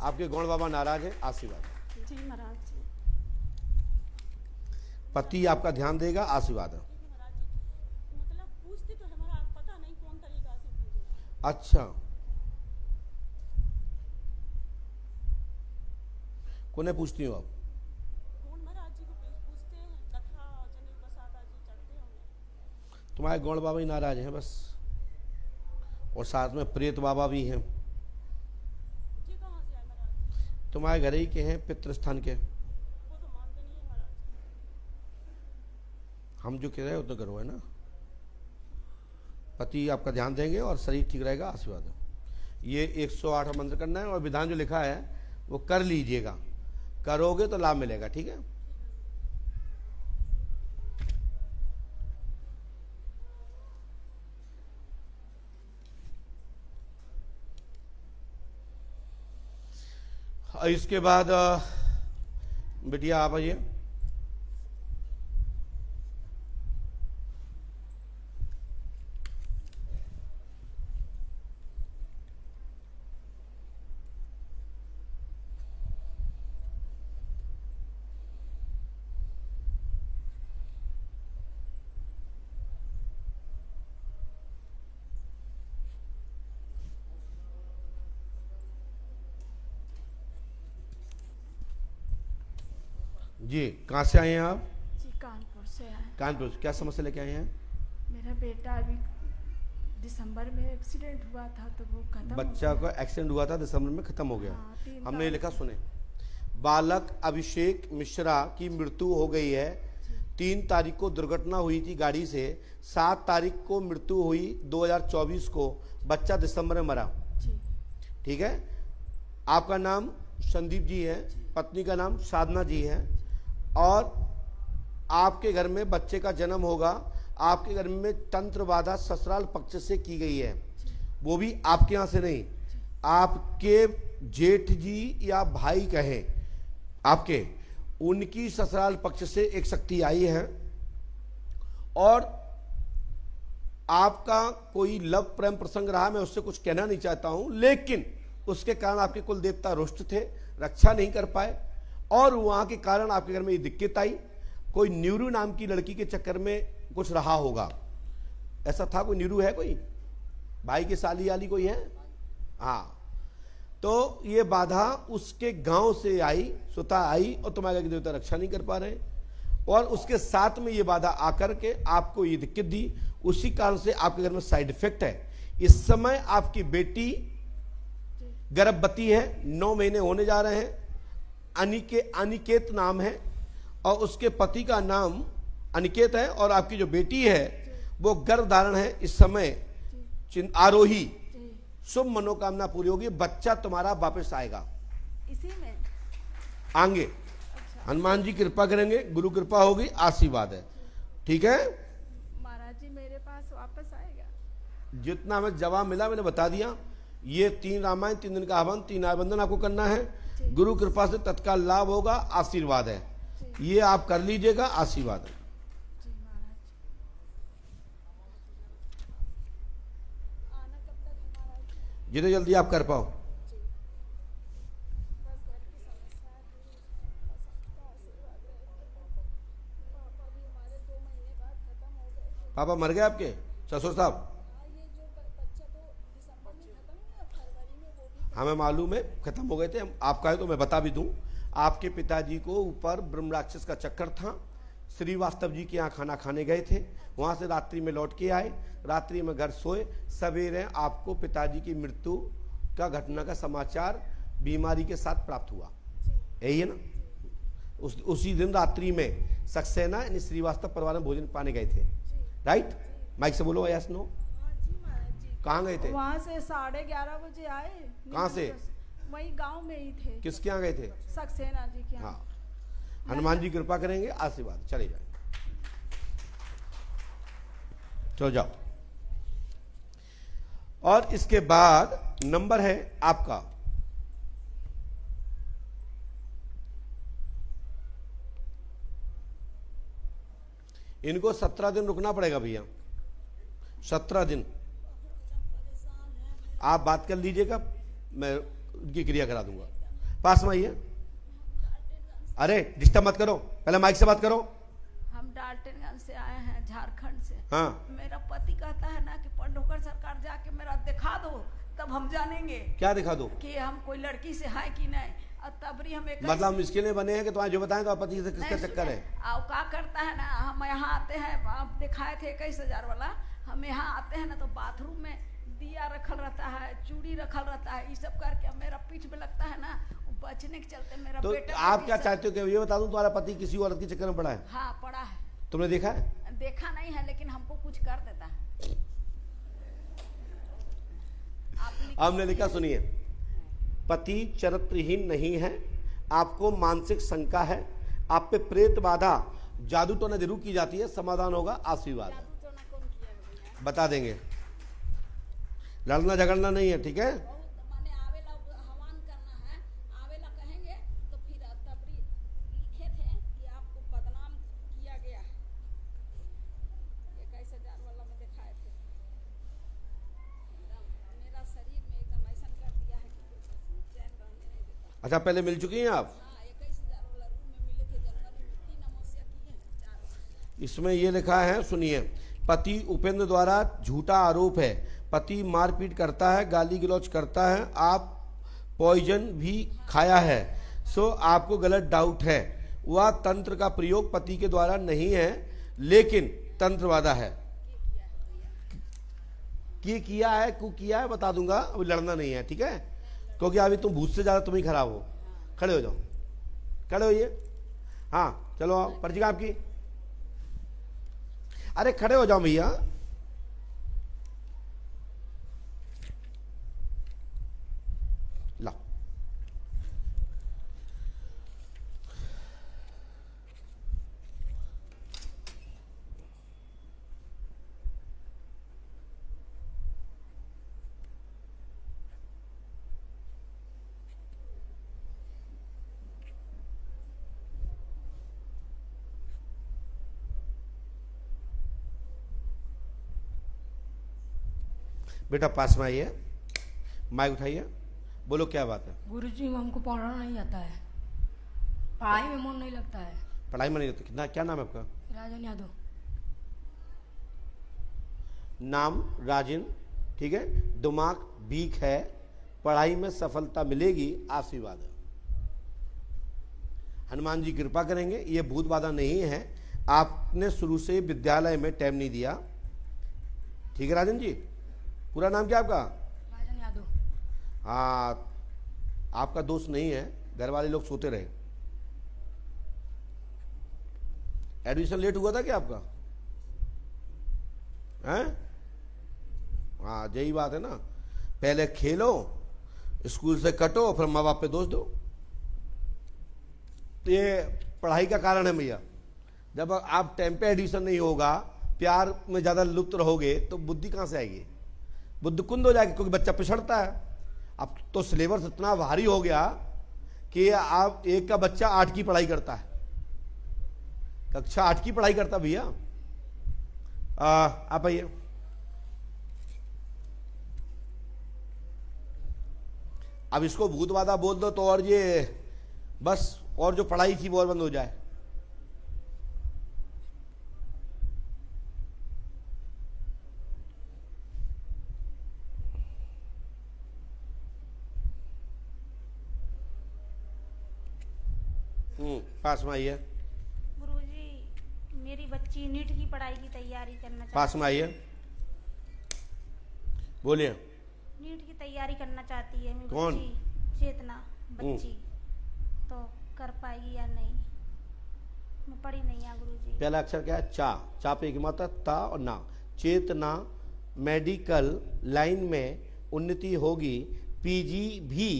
आपके गौण बाबा नाराज है, आशीर्वाद है। जी महाराज जी। पति आपका ध्यान देगा, आशीर्वाद है। मतलब पूछते तो हमारा पता नहीं कौन तरीका से पूछे। अच्छा, कोने पूछती हो आप? कौन महाराज जी को पूछते हैं, कथा जनेऊ प्रसादा जी चढ़ते होंगे। तुम्हारे गौण बाबा ही नाराज हैं बस, और साथ में प्रेत बाबा भी हैं। जी कहाँ से आए महाराज? तुम्हारे घर ही के हैं, पितृस्थान के। वो तो मानते नहीं है महाराज। हम जो कह रहे हैं उतना करो, है ना। पति आपका ध्यान देंगे और शरीर ठीक रहेगा, आशीर्वाद है। ये 108 मंत्र करना है, और विधान जो लिखा है वो कर लीजिएगा, करोगे तो लाभ मिलेगा, ठीक है। इसके बाद बिटिया आप आइए। जी, कहाँ से आए हैं आप? जी कानपुर से आए। कानपुर से क्या समस्या लेके आए हैं? मेरा बेटा अभी दिसंबर में एक्सीडेंट हुआ था तो वो खत्म। बच्चा का एक्सीडेंट हुआ था दिसंबर में, खत्म हो गया। हाँ, हमने ये लिखा सुने, बालक अभिषेक मिश्रा की मृत्यु हो गई है। 3 तारीख को दुर्घटना हुई थी गाड़ी से, 7 तारीख को मृत्यु हुई 2024 को, बच्चा दिसंबर में मरा। ठीक है, आपका नाम संदीप जी है, पत्नी का नाम साधना जी है, और आपके घर में बच्चे का जन्म होगा। आपके घर में तंत्र बाधा ससुराल पक्ष से की गई है, वो भी आपके यहाँ से नहीं, आपके जेठ जी या भाई कहें आपके, उनकी ससुराल पक्ष से एक शक्ति आई है। और आपका कोई लव प्रेम प्रसंग रहा, मैं उससे कुछ कहना नहीं चाहता हूं, लेकिन उसके कारण आपके कुल देवता रुष्ट थे, रक्षा नहीं कर पाए, और वहां के कारण आपके घर में ये दिक्कत आई। कोई नीरू नाम की लड़की के चक्कर में कुछ रहा होगा, ऐसा था? कोई नीरू है, कोई भाई की साली वाली कोई है? हाँ, तो ये बाधा उसके गांव से आई, स्वतः आई, और तुम्हारे घर के देवता रक्षा नहीं कर पा रहे, और उसके साथ में ये बाधा आकर के आपको ये दिक्कत दी। उसी कारण से आपके घर में साइड इफेक्ट है। इस समय आपकी बेटी गर्भवती है, 9 महीने होने जा रहे हैं। अनिकेत नाम है, और उसके पति का नाम अनिकेत है, और आपकी जो बेटी है वो गर्भ धारण है इस समय, आरोही। शुभ मनोकामना पूरी होगी, बच्चा तुम्हारा वापस आएगा इसी में आगे। हनुमान जी कृपा करेंगे, गुरु कृपा होगी, आशीर्वाद है। ठीक है महाराज जी, मेरे पास वापस आएगा। जितना हमें जवाब मिला मैंने बता दिया। ये 3 रामायण, 3 दिन का हवन, 3 आबंधन आपको करना है। गुरु कृपा से तत्काल लाभ होगा, आशीर्वाद है। ये आप कर लीजिएगा, आशीर्वाद है। जितने जल्दी आप कर पाओ। पापा मर गए आपके ससुर साहब? हमें मालूम है खत्म हो गए थे। आपका है तो मैं बता भी दूं, आपके पिताजी को ऊपर ब्रह्म राक्षस का चक्कर था। श्रीवास्तव जी के यहाँ खाना खाने गए थे, वहां से रात्रि में लौट के आए, रात्रि में घर सोए, सवेरे आपको पिताजी की मृत्यु का घटना का समाचार बीमारी के साथ प्राप्त हुआ। यही है ना? उसी दिन रात्रि में सक्सेना यानी श्रीवास्तव परिवार में भोजन पाने गए थे, राइट? माइक से बोलो, यस नो। कहाँ गए थे? वहाँ से 11:30 बजे आए। कहाँ से? वही गांव में ही थे। किसके यहाँ गए थे? सक्सेना जी के यहाँ। हाँ, हनुमान जी कृपा करेंगे, आशीर्वाद। चले जाए, चलो जाओ। और इसके बाद नंबर है आपका इनको 17 दिन रुकना पड़ेगा भैया, 17 दिन आप बात कर लीजिएगा, मैं उनकी क्रिया करा दूंगा। पास में आइए। अरे डिस्टर्ब मत करो, पहले माइक से बात करो। हम डाल्टनगंज से आए हैं, झारखंड से। हाँ, मेरा पति कहता है ना कि पंडोकर सरकार जाके मेरा दिखा दो, तब हम जानेंगे। क्या दिखा दो? कि हम कोई लड़की से है कि नहीं। और तबरी हम मतलब हम इसके लिए बने हैं कि तुम्हारे जो बताएं तो पति से किसका चक्कर है? और क्या करता है ना, हम यहाँ आते हैं, आप दिखाए थे 21,000 वाला, हम यहाँ आते हैं ना तो बाथरूम में दिया रखल रहता है, चूड़ी रखल रहता है, ये सब करके मेरा पीठ में लगता है ना, बचने के चलते मेरा तो बेटा। आप क्या चाहते हो कि ये बता दूं तुम्हारा पति किसी औरत के चक्कर में पड़ा है? हाँ पड़ा है। तुमने देखा है? देखा नहीं है, लेकिन हमको कुछ कर देता है। हमने लिखा, सुनिए, पति चरित्रहीन नहीं है, आपको मानसिक शंका है, आप पे प्रेत बाधा जादू टोना जरूर की जाती है, समाधान होगा, आशीर्वाद। बता देंगे, लड़ना झगड़ना नहीं है, ठीक है? अच्छा, पहले मिल चुकी हैं आप? इसमें ये लिखा है, सुनिए। पति उपेंद्र द्वारा झूठा आरोप है, पति मारपीट करता है, गाली गलौज करता है, आप पॉइजन भी खाया है, सो आपको गलत डाउट है। वह तंत्र का प्रयोग पति के द्वारा नहीं है, लेकिन तंत्रवादा है। किया है बता दूंगा, अभी लड़ना नहीं है, ठीक है? क्योंकि अभी तुम भूत से ज्यादा तुम ही खराब हो। खड़े हो जाओ, खड़े होइए। हाँ चलो आओ, पर्ची आपकी। अरे खड़े हो जाओ भैया। ला, बेटा पास में आइए, माइक उठाइए, बोलो क्या बात है। गुरुजी हमको पढ़ना नहीं आता है, पढ़ाई में मन नहीं लगता है। पढ़ाई में नहीं लगता? कितना, क्या नाम है आपका? राजन यादव। नाम राजन, ठीक है। दिमाग वीक है, पढ़ाई में सफलता मिलेगी, आशीर्वाद है। हनुमान जी कृपा करेंगे। ये भूत बाधा नहीं है, आपने शुरू से विद्यालय में टाइम नहीं दिया, ठीक है राजन जी? पूरा नाम क्या आपका? राजन यादव। हाँ, आपका दोस्त नहीं है, घर वाले लोग सोते रहे। एडमिशन लेट हुआ था क्या आपका? हैं? हाँ यही बात है ना, पहले खेलो, स्कूल से कटो, फिर माँ बाप पे दोष दो। तो ये पढ़ाई का कारण है भैया। जब आप टाइम पे एडमिशन नहीं होगा, प्यार में ज्यादा लुप्त रहोगे, तो बुद्धि कहाँ से आएगी? बुद्धि कुंद हो जाएगी, क्योंकि बच्चा पिछड़ता है। अब तो सिलेबस इतना भारी हो गया कि आप एक का बच्चा 8 की पढ़ाई करता है, कक्षा 8 की पढ़ाई करता भैया। आप आइए। अब इसको भूतवादा बोल दो तो और ये बस, और जो पढ़ाई थी वो और बंद हो जाए। पास में आइए। गुरुजी मेरी बच्ची नीट की पढ़ाई की तैयारी करना चाहती है। पास में आइए, बोलिए। नीट की तैयारी करना चाहती है मेरी कौन? बच्ची, चेतना बच्ची, तो कर पाएगी या नहीं? मैं पढ़ी नहीं है गुरुजी। पहला अक्षर क्या है? चा। चा पे की मात्रा ता और ना। चेतना मेडिकल लाइन में उन्नति होगी, पीजी भी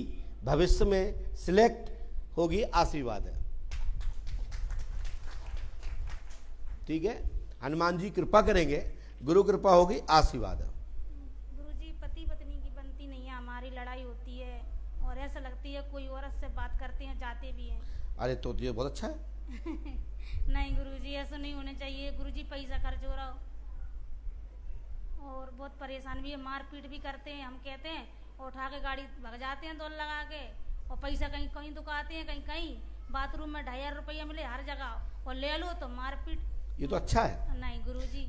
भविष्य में सिलेक्ट होगी, आशीर्वाद है, ठीक है। हनुमान जी कृपा करेंगे, गुरु कृपा होगी, आशीर्वाद है। गुरुजी पति पत्नी की बनती नहीं है, हमारी लड़ाई होती है और ऐसा लगती है कोई औरत से बात करते हैं, जाते भी हैं। अरे तो ये बहुत अच्छा है। नहीं गुरुजी ऐसा नहीं होना चाहिए। गुरुजी पैसा खर्च हो रहा हो और बहुत परेशान भी है, मारपीट भी करते हैं। हम कहते हैं उठा के गाड़ी भग जाते हैं दौड़ लगा के, और पैसा कहीं कहीं दुकाते हैं, कहीं कहीं बाथरूम में 2500 रुपया मिले हर जगह, और ले लो तो मारपीट। ये तो अच्छा है। नहीं गुरुजी,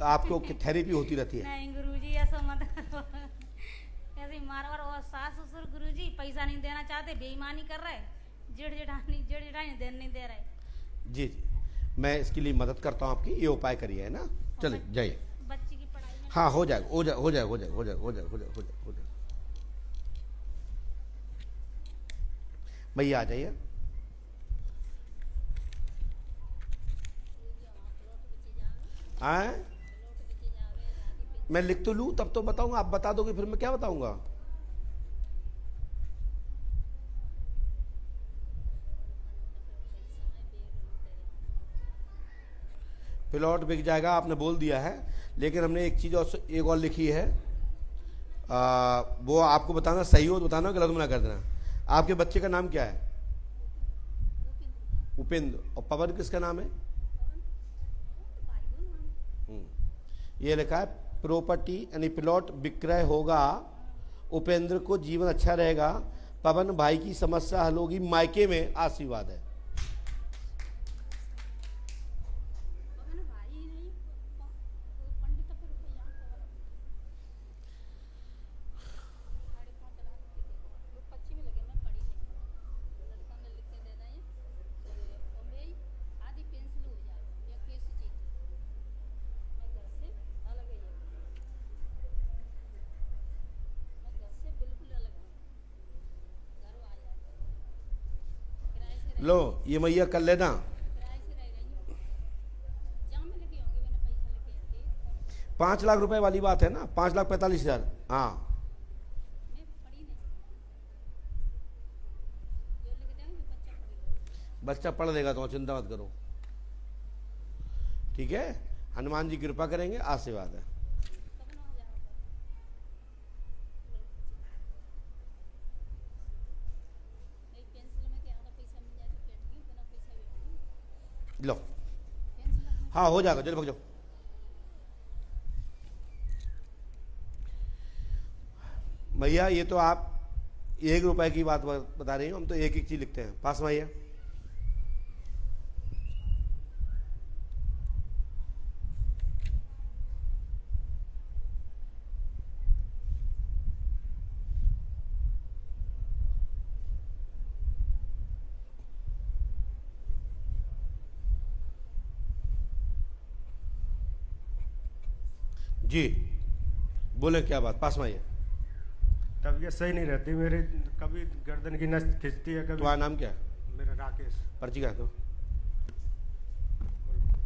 आपको थेरेपी होती रहती है। नहीं गुरुजी ऐसा मत करो। ऐसे मार, और सास ससुर गुरुजी पैसा नहीं देना चाहते, बेईमानी कर रहे, जेठ जेठानी देने नहीं दे रहे। जी जी, मैं इसके लिए मदद करता हूँ आपकी, ये उपाय करिए, है ना। चलिए जाइए। बच्ची की पढ़ाई में हाँ हो जाएगा, हो जाएगा, हो जाएगा, हो जाएगा, हो जाएगा, हो जाएगा, हो जाएगा, हो जाएगा, हो जाएगा। भैया आ जाइए। आए, मैं लिख तो लूँ तब तो बताऊंगा, आप बता दोगे फिर मैं क्या बताऊंगा। प्लॉट बिक जाएगा आपने बोल दिया है, लेकिन हमने एक चीज और, एक और लिखी है, वो आपको बताना, सही हो तो बताना, गलत मना कर देना। आपके बच्चे का नाम क्या है? उपेंद्र। और पवन किसका नाम है? ये लिखा है प्रॉपर्टी यानी प्लॉट विक्रय होगा, उपेंद्र को जीवन अच्छा रहेगा, पवन भाई की समस्या हल होगी, मायके में आशीर्वाद है। लो ये मैया कर लेना। 5 लाख रुपए वाली बात है ना, 5,45,000। हाँ बच्चा पढ़ लेगा तो चिंता मत करो, ठीक है। हनुमान जी कृपा करेंगे, आशीर्वाद है। लो हाँ हो जाएगा, चलो भाग जाओ। भैया ये तो आप 1 रुपए की बात बता रही हो, हम तो एक एक चीज लिखते हैं। पास में आइए। जी बोले क्या बात, पास में आइए। तबीयत सही नहीं रहती मेरी, कभी गर्दन की नस खिंचती है, कभी। तुम्हारा नाम क्या है? मेरा राकेश। पर्ची कहाँ तो?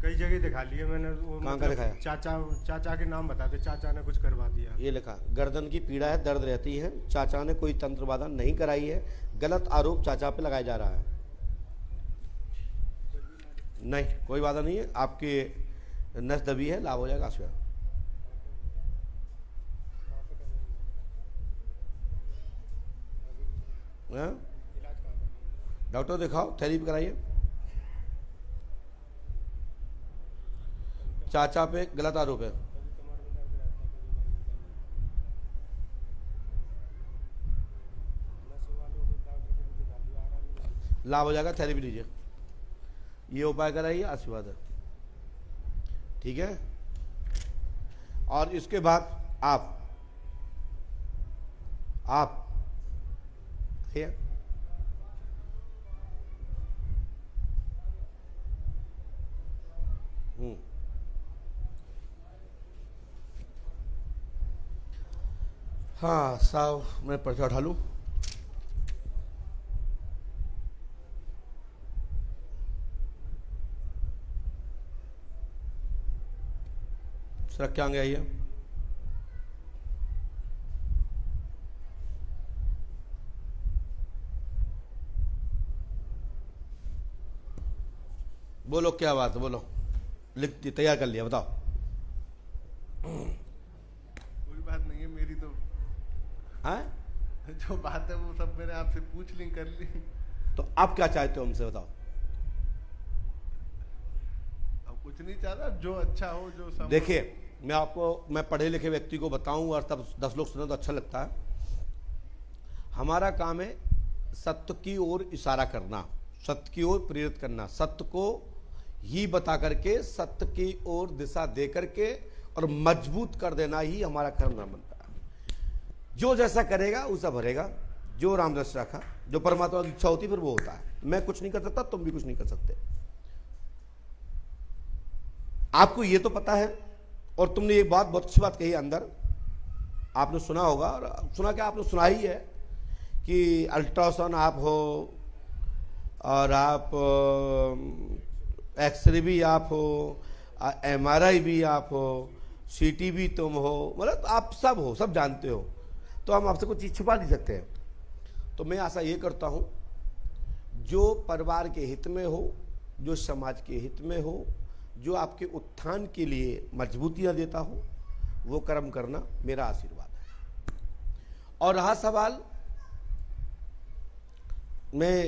कई जगह दिखा लिए मैंने। कहाँ का दिखाया? चाचा के नाम बताते, चाचा ने कुछ करवा दिया। ये लिखा गर्दन की पीड़ा है, दर्द रहती है, चाचा ने कोई तंत्र बाधा नहीं कराई है, गलत आरोप चाचा पे लगाया जा रहा है। नहीं कोई बाधा नहीं है, आपके नस दबी है, लाभ हो जाएगा। आशीर्वाद। डॉक्टर दिखाओ, थेरेपी कराइए। चाचा पे गलत आरोप है। लाभ हो जाएगा, थेरेपी लीजिए। ये उपाय कराइए, आशीर्वाद है, ठीक है। और इसके बाद आप हाँ साहब, मैं पर्चा उठा लूं। सर क्या आगे आइए। बोलो क्या बात है, बोलो। लिख तैयार कर लिया, बताओ। कोई बात नहीं है मेरी तो। हाँ जो बात है वो सब मैंने आपसे पूछ ली, कर ली। तो आप क्या चाहते हो हमसे, बताओ। अब कुछ नहीं चाहता, जो अच्छा हो, जो सब। देखिए मैं पढ़े लिखे व्यक्ति को बताऊं और तब 10 लोग सुने तो अच्छा लगता है। हमारा काम है सत्य की ओर इशारा करना, सत्य की ओर प्रेरित करना, सत्य को ही बता करके, सत्य की ओर दिशा दे करके और मजबूत कर देना ही हमारा कर्म बनता है। जो जैसा करेगा उसे भरेगा, जो रामरस रखा, जो परमात्मा की इच्छा होती फिर वो होता है। मैं कुछ नहीं कर सकता, तुम भी कुछ नहीं कर सकते। आपको ये तो पता है। और तुमने एक बात, बहुत अच्छी बात कही अंदर, आपने सुना होगा, और सुना क्या, आपने सुना ही है कि अल्ट्रासाउंड आप हो और आप एक्सरे भी आप हो, MRI भी आप हो, CT भी तुम हो, मतलब आप सब हो, सब जानते हो। तो हम आपसे कुछ चीज छुपा नहीं सकते हैं। तो मैं आशा ये करता हूं, जो परिवार के हित में हो, जो समाज के हित में हो, जो आपके उत्थान के लिए मजबूतियां देता हो, वो कर्म करना मेरा आशीर्वाद है। और रहा सवाल, मैं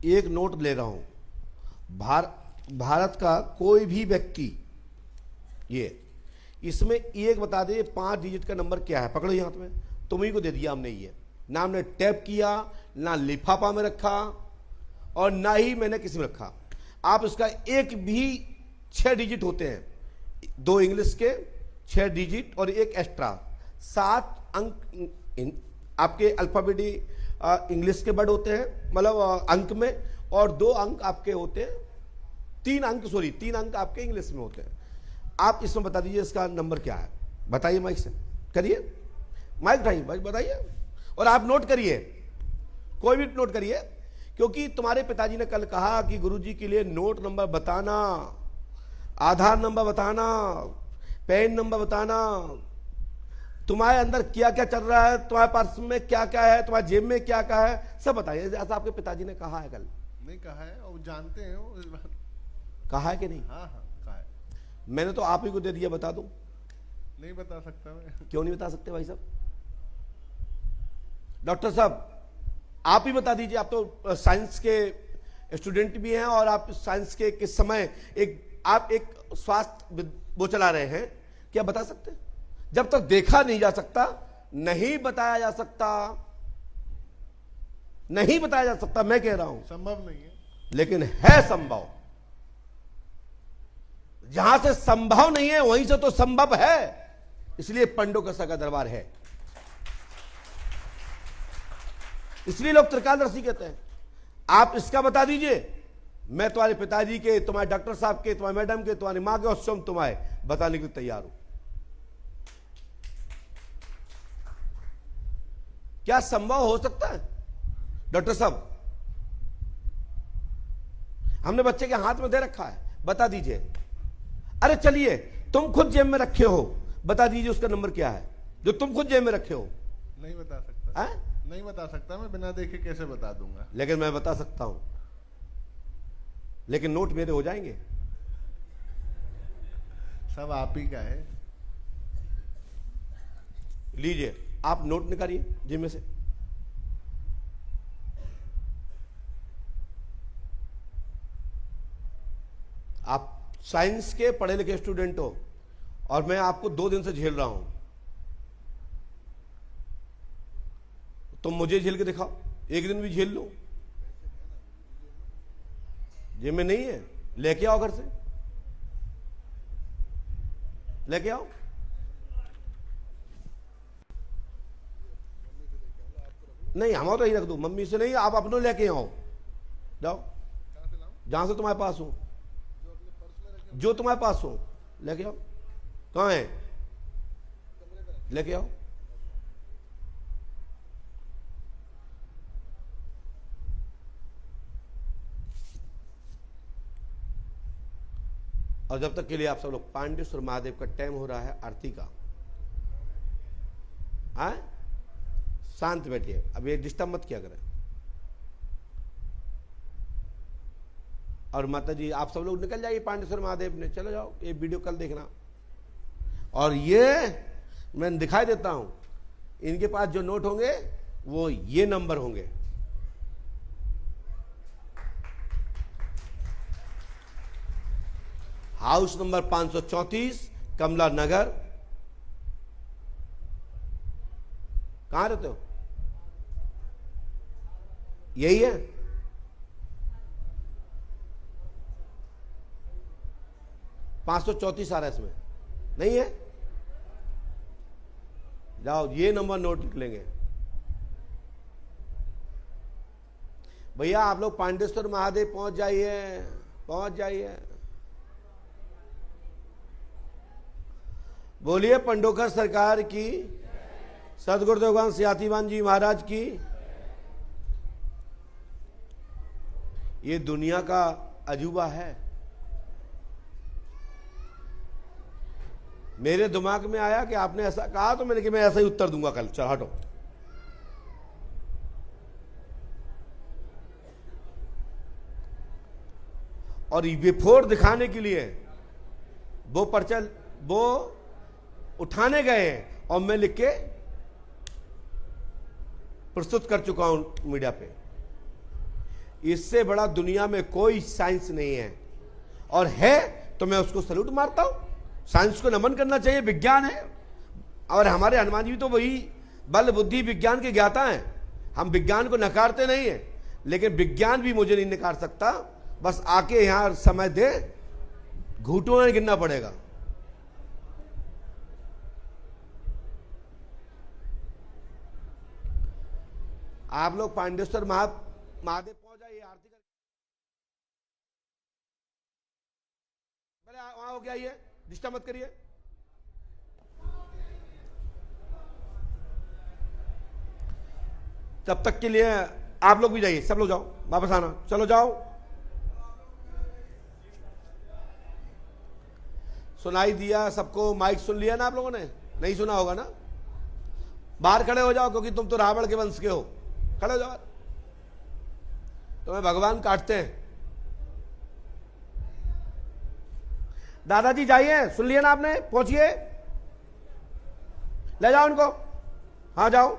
एक नोट ले रहा हूं। भारत का कोई भी व्यक्ति, ये इसमें एक बता दे 5 डिजिट का नंबर क्या है, पकड़ो ये हाथ में, तुम्ही को दे दिया हमने ये। ना हमने टैप किया, ना लिफाफा में रखा और ना ही मैंने किसी में रखा। आप इसका एक भी 6 डिजिट होते हैं, 2 इंग्लिश के 6 डिजिट और एक एक्स्ट्रा 7 अंक आपके अल्फाबेटिक इंग्लिश के वर्ड होते हैं, मतलब अंक में, और 2 अंक आपके होते हैं, 3 अंक आपके इंग्लिश में होते हैं। आप इसमें बता दीजिए इसका नंबर क्या है, बताइए माइक से, करिए, माइक उठाइए भाई, बताइए। और आप नोट करिए, कोई भी नोट करिए, क्योंकि तुम्हारे पिताजी ने कल कहा कि गुरुजी के लिए नोट नंबर बताना, आधार नंबर बताना, पैन नंबर बताना, तुम्हारे अंदर क्या क्या चल रहा है, तुम्हारे पर्स में क्या क्या है, तुम्हारे जेब में क्या क्या है, सब बताइए, ऐसा आपके पिताजी ने कहा है कल। नहीं कहा है, और जानते हैं वो इस बात। कहा है कि नहीं? हाँ कहा है। मैंने तो आप ही को दे दिया, बता दूं? नहीं बता सकता मैं। क्यों नहीं बता सकते भाई साहब? डॉक्टर साहब आप ही बता दीजिए, आप तो साइंस के स्टूडेंट भी हैं और आप साइंस के किस समय आप एक स्वास्थ्य वो चला रहे हैं, क्या बता सकते? जब तक देखा नहीं जा सकता नहीं बताया जा सकता, नहीं बताया जा सकता, मैं कह रहा हूं संभव नहीं है, लेकिन है संभव। जहां से संभव नहीं है वहीं से तो संभव है, इसलिए पंडोकसा का दरबार है, इसलिए लोग त्रिकालदर्शी कहते हैं। आप इसका बता दीजिए, मैं तुम्हारे पिताजी के, तुम्हारे डॉक्टर साहब के, तुम्हारे मैडम के, तुम्हारी मां के और स्वयं तुम्हारे बताने के लिए तैयार हूं। क्या संभव हो सकता है डॉक्टर साहब? हमने बच्चे के हाथ में दे रखा है, बता दीजिए। अरे चलिए, तुम खुद जेब में रखे हो, बता दीजिए उसका नंबर क्या है जो तुम खुद जेब में रखे हो। नहीं बता सकता है? नहीं बता सकता मैं, बिना देखे कैसे बता दूंगा। लेकिन मैं बता सकता हूं, लेकिन नोट मेरे हो जाएंगे, सब आप ही का है। लीजिए, आप नोट निकालिए जेब में से। आप साइंस के पढ़े लिखे स्टूडेंट हो और मैं आपको 2 दिन से झेल रहा हूं, तुम मुझे झेल के दिखाओ, एक दिन भी झेल लो। जेब में नहीं है, लेके आओ, घर से लेके आओ। नहीं, हम तो यही रख दो, मम्मी से नहीं, आप अपनों लेके आओ, जाओ जहां से तुम्हारे पास हो, जो तुम्हारे पास हो लेके आओ। कहां है? लेके आओ। और जब तक के लिए आप सब लोग पांडेश्वर महादेव का टाइम हो रहा है आरती का, आए शांत बैठिए, अब ये डिस्टर्ब मत किया करें। और माता जी आप सब लोग निकल जाइए पांडेश्वर महादेव ने, चले जाओ, ये वीडियो कल देखना। और ये मैं दिखाई देता हूं, इनके पास जो नोट होंगे वो ये नंबर होंगे। हाउस नंबर 534 कमला नगर। कहां रहते हो? यही है? $534 आ रहा है इसमें, नहीं है? जाओ, ये नंबर नोट निकलेंगे। भैया आप लोग पांडेश्वर महादेव पहुंच जाइए, पहुंच जाइए। बोलिए पंडोकर सरकार की, सदगुरुदेव भगवान सियातीवान जी महाराज की। ये दुनिया का अजूबा है। मेरे दिमाग में आया कि आपने ऐसा कहा तो मैंने कि मैं ऐसा ही उत्तर दूंगा कल। चल हटो। और बिफोर दिखाने के लिए वो पर्चा वो उठाने गए हैं और मैं लिख के प्रस्तुत कर चुका हूं मीडिया पे। इससे बड़ा दुनिया में कोई साइंस नहीं है, और है तो मैं उसको सैल्यूट मारता हूं। साइंस को नमन करना चाहिए, विज्ञान है। और हमारे हनुमान जी तो वही बल बुद्धि विज्ञान के ज्ञाता हैं। हम विज्ञान को नकारते नहीं है, लेकिन विज्ञान भी मुझे नहीं नकार सकता। बस आके यहां समय दे, घुटनों में गिरना पड़ेगा। आप लोग पांडेश्वर महादेव पहुंच जाइए, आरती कर वहां हो गया, ये डिस्टर्ब मत करिए। तब तक के लिए आप लोग भी जाइए, सब लोग जाओ, वापस आना, चलो जाओ। सुनाई दिया सबको? माइक सुन लिया ना आप लोगों ने? नहीं सुना होगा ना? बाहर खड़े हो जाओ, क्योंकि तुम तो रावण के वंश के हो। खड़े हो जाओ, तुम्हें भगवान काटते हैं। दादाजी जाइए, सुन लिया ना आपने? पहुंचिए, ले जाओ उनको। हाँ जाओ,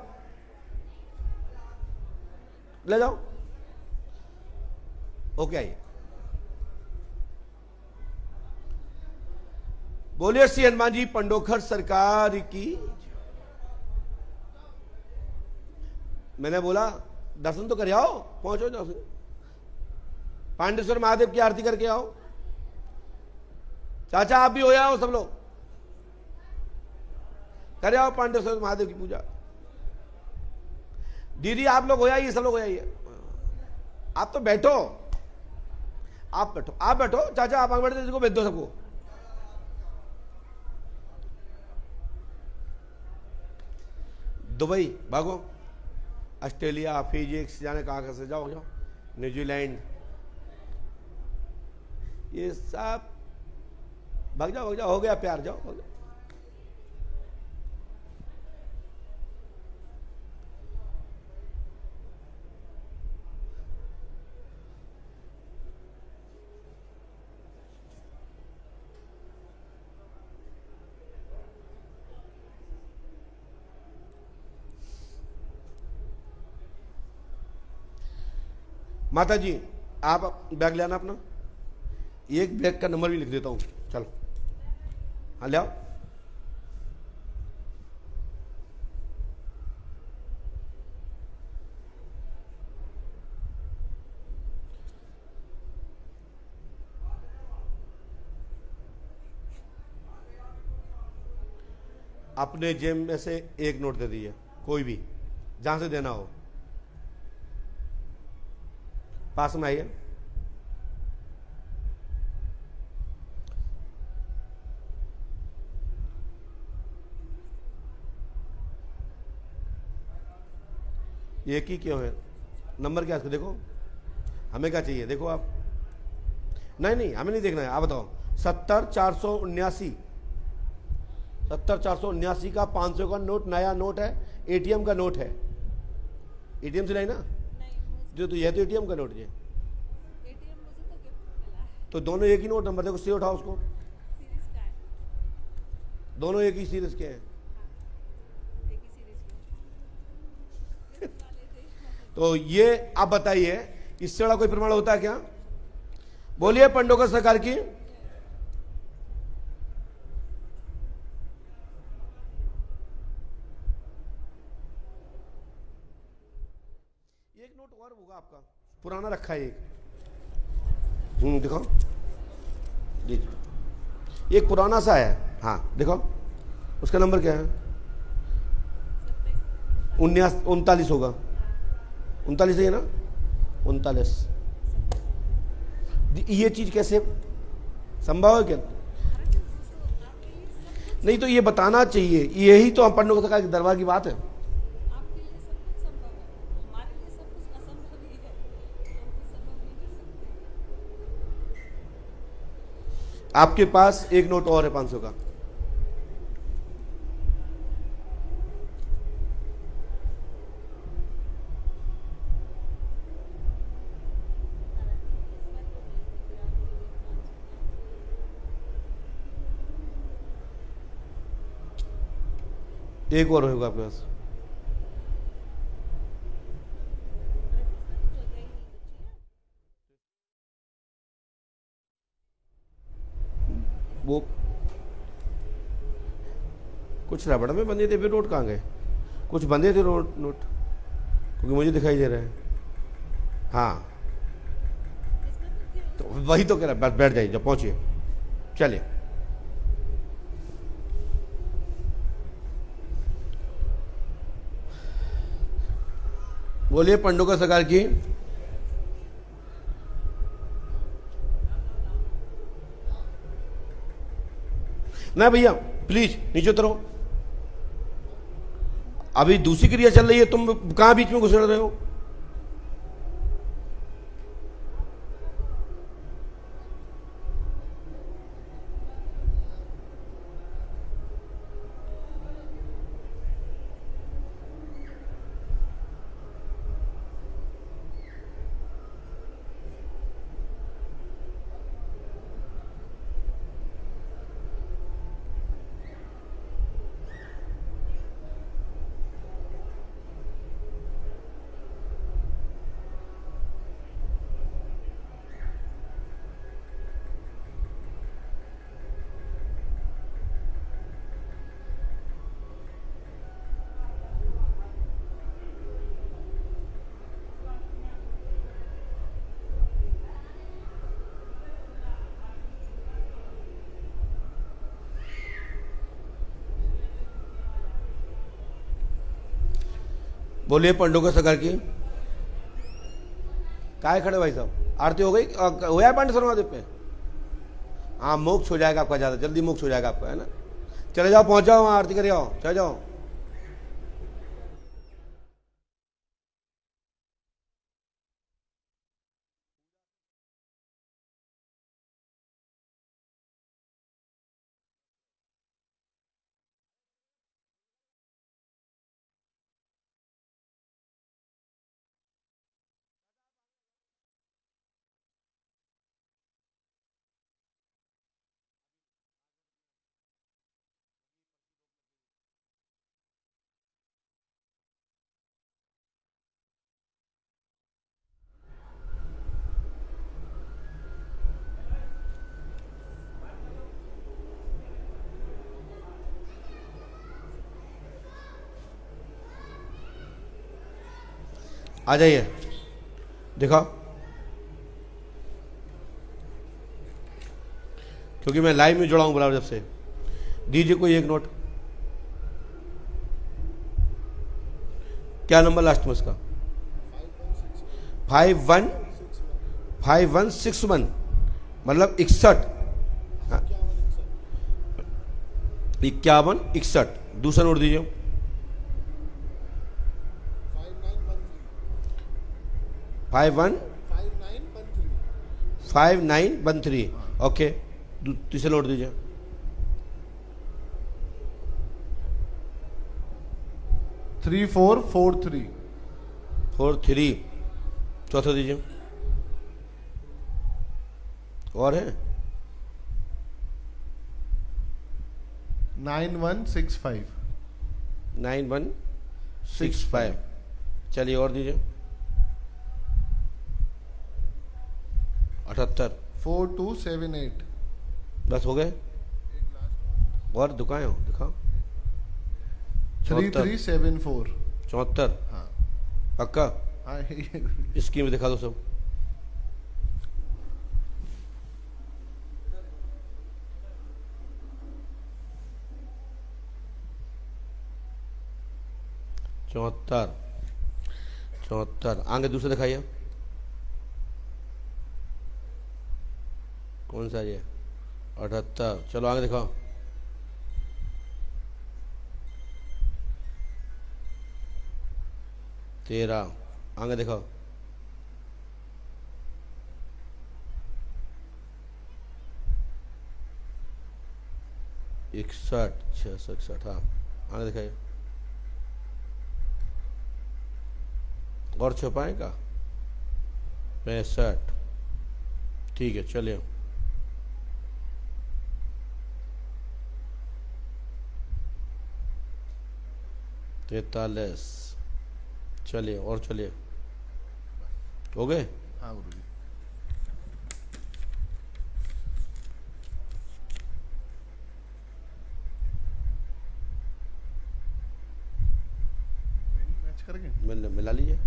ले जाओ। ओके, आइए। बोलिए श्री हनुमान जी पंडोखर सरकार की। मैंने बोला दर्शन तो कर आओ, पहुंचो दर्शन। पांडेश्वर महादेव की आरती करके आओ। चाचा आप भी हो आओ, सब लोग करे आओ पांडेश्वर महादेव की पूजा। दीदी आप लोग हो आइए, सब लोग हो आइए। आप तो बैठो, आप बैठो, आप बैठो। चाचा आप आगे बैठो, भेज दो सबको। दुबई भागो, ऑस्ट्रेलिया, फिजी, जाने कहाँ से जाओ, जाओ, न्यूजीलैंड, ये सब भाग जाओ, भाग जाओ। हो गया प्यार, जाओ, भाग जाओ। माता जी आप बैग ले आना अपना, एक बैग का नंबर भी लिख देता हूं। चलो, हाँ ले आओ। अपने जेब में से एक नोट दे दीजिए, कोई भी, जहां से देना हो। पास में आइए। एक ही क्यों है? नंबर क्या है इसको देखो। हमें क्या चाहिए देखो आप। नहीं नहीं, हमें नहीं देखना है, आप बताओ। 70,479, 70,479 का 500 का नोट, नया नोट है, एटीएम का नोट है। एटीएम से नहीं ना? जो तो यह तो एटीएम का नोट है। तो दोनों एक ही नोट नंबर देखो, से उठाओ उसको। दोनों एक ही सीरीज के हैं। तो ये आप बताइए, इससे बड़ा कोई प्रमाण होता है क्या? बोलिए पंडोखर सरकार की। एक नोट और होगा आपका, पुराना रखा है एक। दिखाओ जी, एक पुराना सा है। हाँ दिखाओ, उसका नंबर क्या है? 39 होगा। 39 है ना? 39। ये चीज कैसे संभव है क्या? नहीं तो ये बताना चाहिए, यही तो हम पंडोखर सरकार के दरबार की बात है। आपके पास एक नोट और है 500 का। एक और होगा आपके पास। वो कुछ रबड़ में बंधे थे, फिर नोट कहाँ गए? कुछ बंधे थे नोट, क्योंकि मुझे दिखाई दे रहा है। हाँ तो वही तो कह रहा है, बस बैठ जाइए जब पहुंचिए। चलिए बोलिए पंडुका सरकार की। ना भैया प्लीज नीचे उतरो, अभी दूसरी क्रिया चल रही है, तुम कहां बीच में घुस रहे हो? बोलिए पंडुका सरकार की। काय खड़े भाई साहब, आरती हो गई? हो गया पांडे सर्वाधिप पे? हाँ मोक्ष हो जाएगा आपका, ज्यादा जल्दी मोक्ष हो जाएगा आपका, है ना। चले जाओ, पहुंच जाओ वहां, आरती कर जाओ, चले जाओ। आ जाइए, दिखाओ, क्योंकि मैं लाइव में जुड़ा हूं बराबर। जब से दीजिए कोई एक नोट। क्या नंबर लास्ट में इसका? 5161, मतलब 61, 5161। दूसरा नोट दीजिए। 5913। ओके, तीसरा नोट दीजिए। 3443। चौथा दीजिए। और है 9165। 9165। चलिए और दीजिए। 78। 4278। बस हो गए? और दुकाएं हो, दिखाओ। 3374। 74। हाँ पक्का? हाँ स्कीम दिखा दो सब। चौहत्तर। आगे दूसरे दिखाइए। कौन सा ये? 78। चलो आगे दिखाओ। 13। आगे दिखाओ। 61, 661। हाँ आगे दिखाइए। और छुपाएं का? 65। ठीक है, चलिए। तैतालीस। चलिए और चलिए। हो गए? हाँ गुरुजी। मैच करके मिला लीजिए।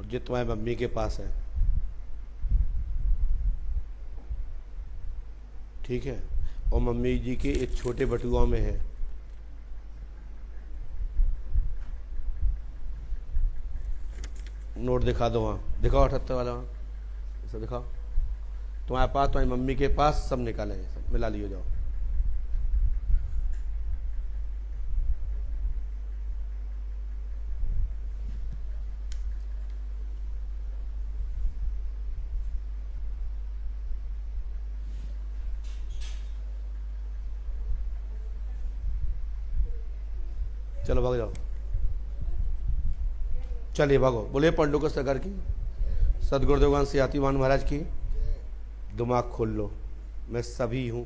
जो तुम्हारी मम्मी के पास है, ठीक है, और मम्मी जी के एक छोटे बटुआ में है। नोट दिखा दो, वहाँ दिखाओ 78 वाला, वहाँ सब दिखाओ। तुम्हारे पास, तुम्हारी मम्मी के पास सब निकाले, सब मिला लियो जाओ। चलो भाग जाओ, चलिए भागो। बोले पंडुका सरकार की, सदगुरुदेव सियाती मान महाराज की। दिमाग खोल लो, मैं सभी हूँ।